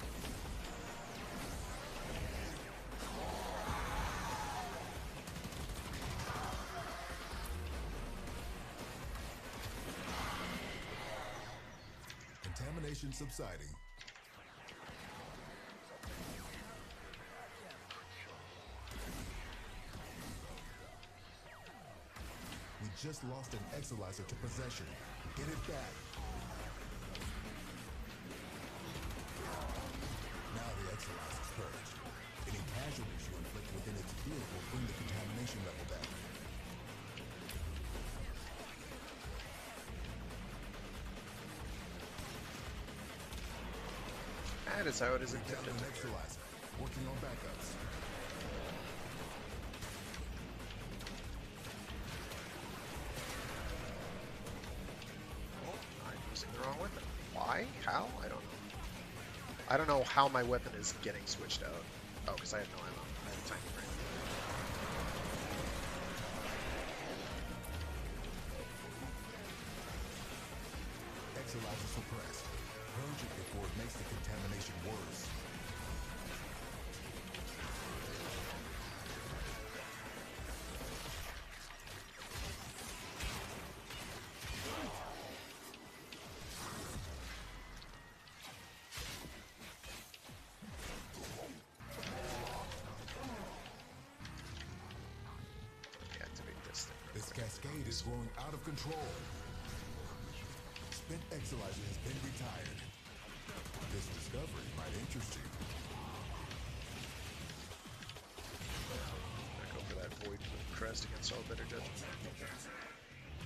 Contamination subsiding. We just lost an Exilizer to possession. Get it back. Now the Exilizer's purged. Any casualties you inflict within its field will bring the contamination level down. That is how it is We're down intended an to work. Exilizer. Working on backups. Oh, I'm using the wrong weapon. Why? How? I don't know. I don't know how my weapon is getting switched out. Oh, because I have no ammo. I have a tiny brain. Exilizer suppressed. Purge it before it makes the contamination worse. Deactivate this thing. This cascade is growing out of control. Spent Exilizer has been retired. This discovery might interest you. I'm gonna go for that void crest against all better judgment.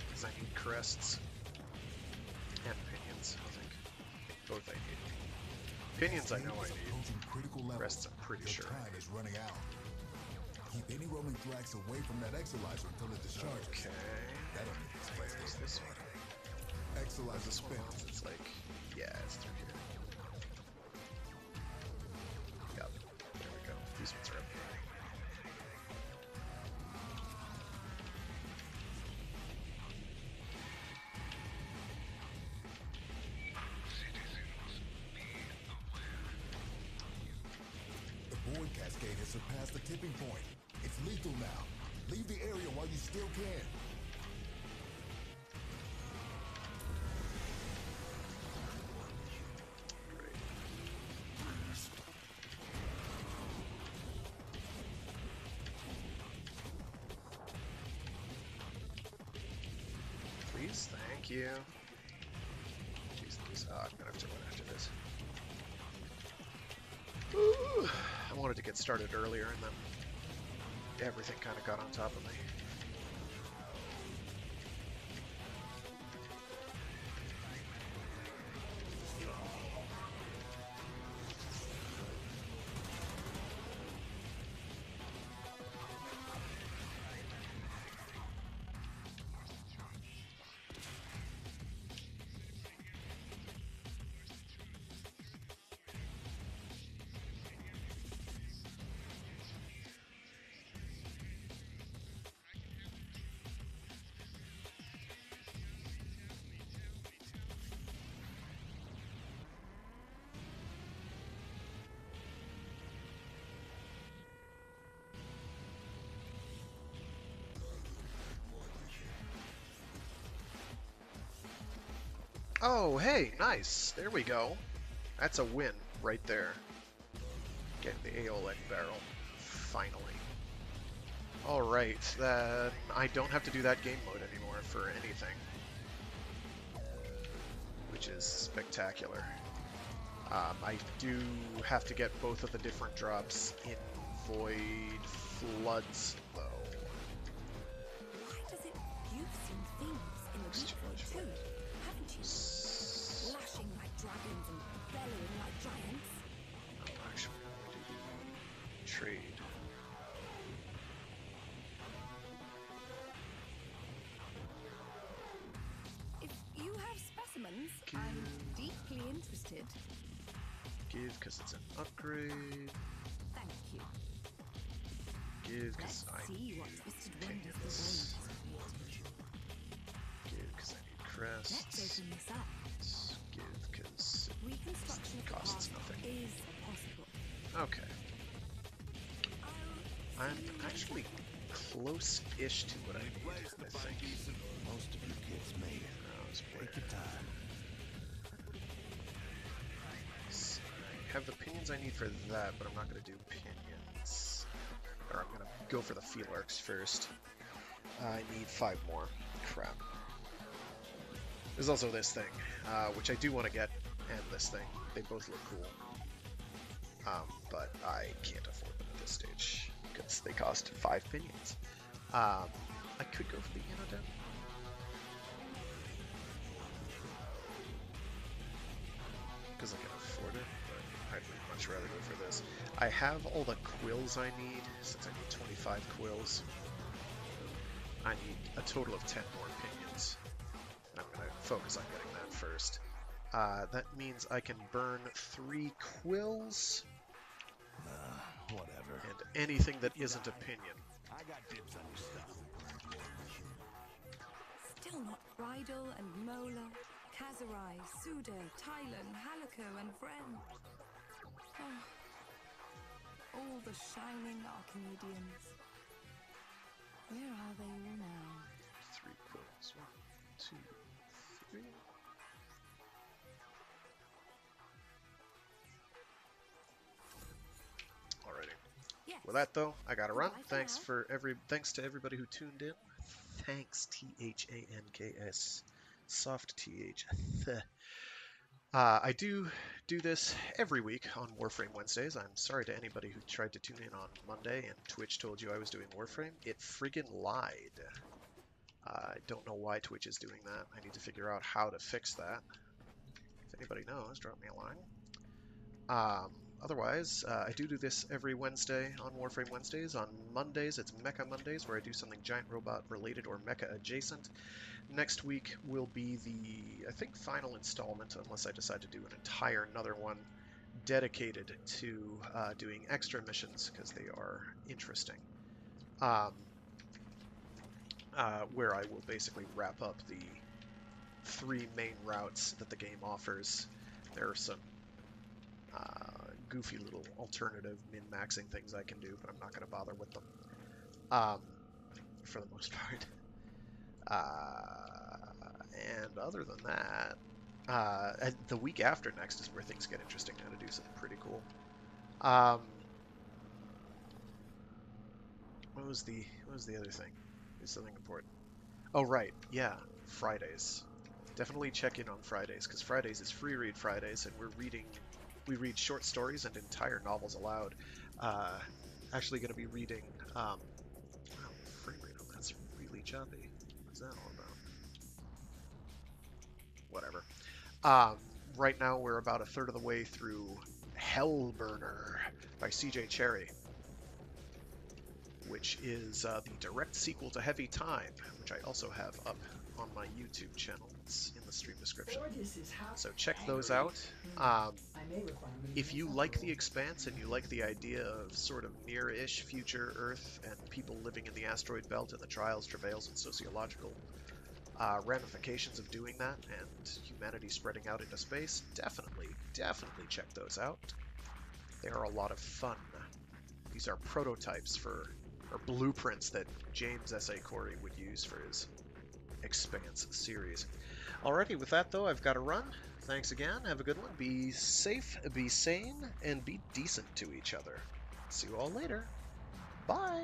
Because I need crests and pinions, I think. Both I need. Pinions I know I need. Approaching critical levels. Crests I'm pretty Your sure. time is running out. Keep any roaming thrax away from that Exilizer until it discharges. Okay. That'll make this place Where's go. this one? Exilizer This one spent. wants, it's like, yeah, it's through here. Yep, there we go. These ones are up here. surpassed the tipping point. It's lethal now. Leave the area while you still can. Please, thank you. Jeez, I'm gonna have to run after this. Ooh, I wanted to get started earlier, and then everything kind of got on top of me. Oh, hey, nice. There we go. That's a win right there. Getting the Aeolic barrel. Finally. Alright, then I don't have to do that game mode anymore for anything. Which is spectacular. I do have to get both of the different drops in Void Floods, though. Why does it? You've seen things in the deep void too, haven't you? Slashing like dragons and bellowing like giants. Oh, actually, I'm going to do trade. If you have specimens, I'm deeply interested. Give, because it's an upgrade. Thank you. Give, because Let's I see need what twisted wonders the pins. void. Give, because I need Let's crests. open this up. Give, because Reconstruction of the costs past nothing. is possible. Okay. I'm actually close-ish to what I need, I think. Most of you kids made it. Take your time. So I have the pinions I need for that, but I'm not going to do pinions. Or I'm going to go for the Felarks first. I need 5 more. Crap. There's also this thing, which I do want to get, and this thing. They both look cool. But I can't afford them at this stage, because they cost 5 pinions. I could go for the Anodem. Because I can afford it, but I'd much rather go for this. I have all the quills I need, since I need 25 quills. I need a total of 10 more pinions. I'm going to focus on getting that first. That means I can burn 3 quills, Whatever. and anything that isn't a pinion. I got dibs on your stuff. Still not Bridal and Mola, Kazurai, Suda, Tylan, Halico, and Vren. Oh, all the shining Archimedeans. Where are they all now? 3 quills. 1, 2, 3. Alrighty. Yes. With that though, I gotta run. Goodbye for Thanks to everybody who tuned in. Thanks, THANKS. Soft TH. I do this every week on Warframe Wednesdays. I'm sorry to anybody who tried to tune in on Monday and Twitch told you I was doing Warframe. It friggin' lied. I don't know why Twitch is doing that. I need to figure out how to fix that. If anybody knows, drop me a line. Otherwise, I do this every Wednesday on Warframe Wednesdays. On Mondays, it's Mecha Mondays, where I do something giant robot related or mecha adjacent. Next week will be the, I think, final installment, unless I decide to do an entire another one dedicated to doing extra missions, because they are interesting. Where I will basically wrap up the 3 main routes that the game offers. There are some goofy little alternative min-maxing things I can do, but I'm not going to bother with them for the most part. And other than that, and the week after next is where things get interesting now to do something pretty cool. What was the other thing? There's something important. Oh right, yeah, Fridays. Definitely check in on Fridays, because Fridays is Free Read Fridays, and we read short stories and entire novels aloud. Actually going to be reading, wow, frame rate on that's really choppy. What's that all about? Whatever. Right now we're about a third of the way through Hellburner by C.J. Cherry, which is the direct sequel to Heavy Time, which I also have up on my YouTube channel. It's in the stream description. So check those out. If you like The Expanse and you like the idea of sort of near-ish future Earth and people living in the asteroid belt and the trials, travails, and sociological ramifications of doing that and humanity spreading out into space, definitely check those out. They are a lot of fun. These are prototypes for, or blueprints that James S.A. Corey would use for his Expanse series. Alrighty, with that though, I've got to run. Thanks again. Have a good one. Be safe, be sane, and be decent to each other. See you all later. Bye!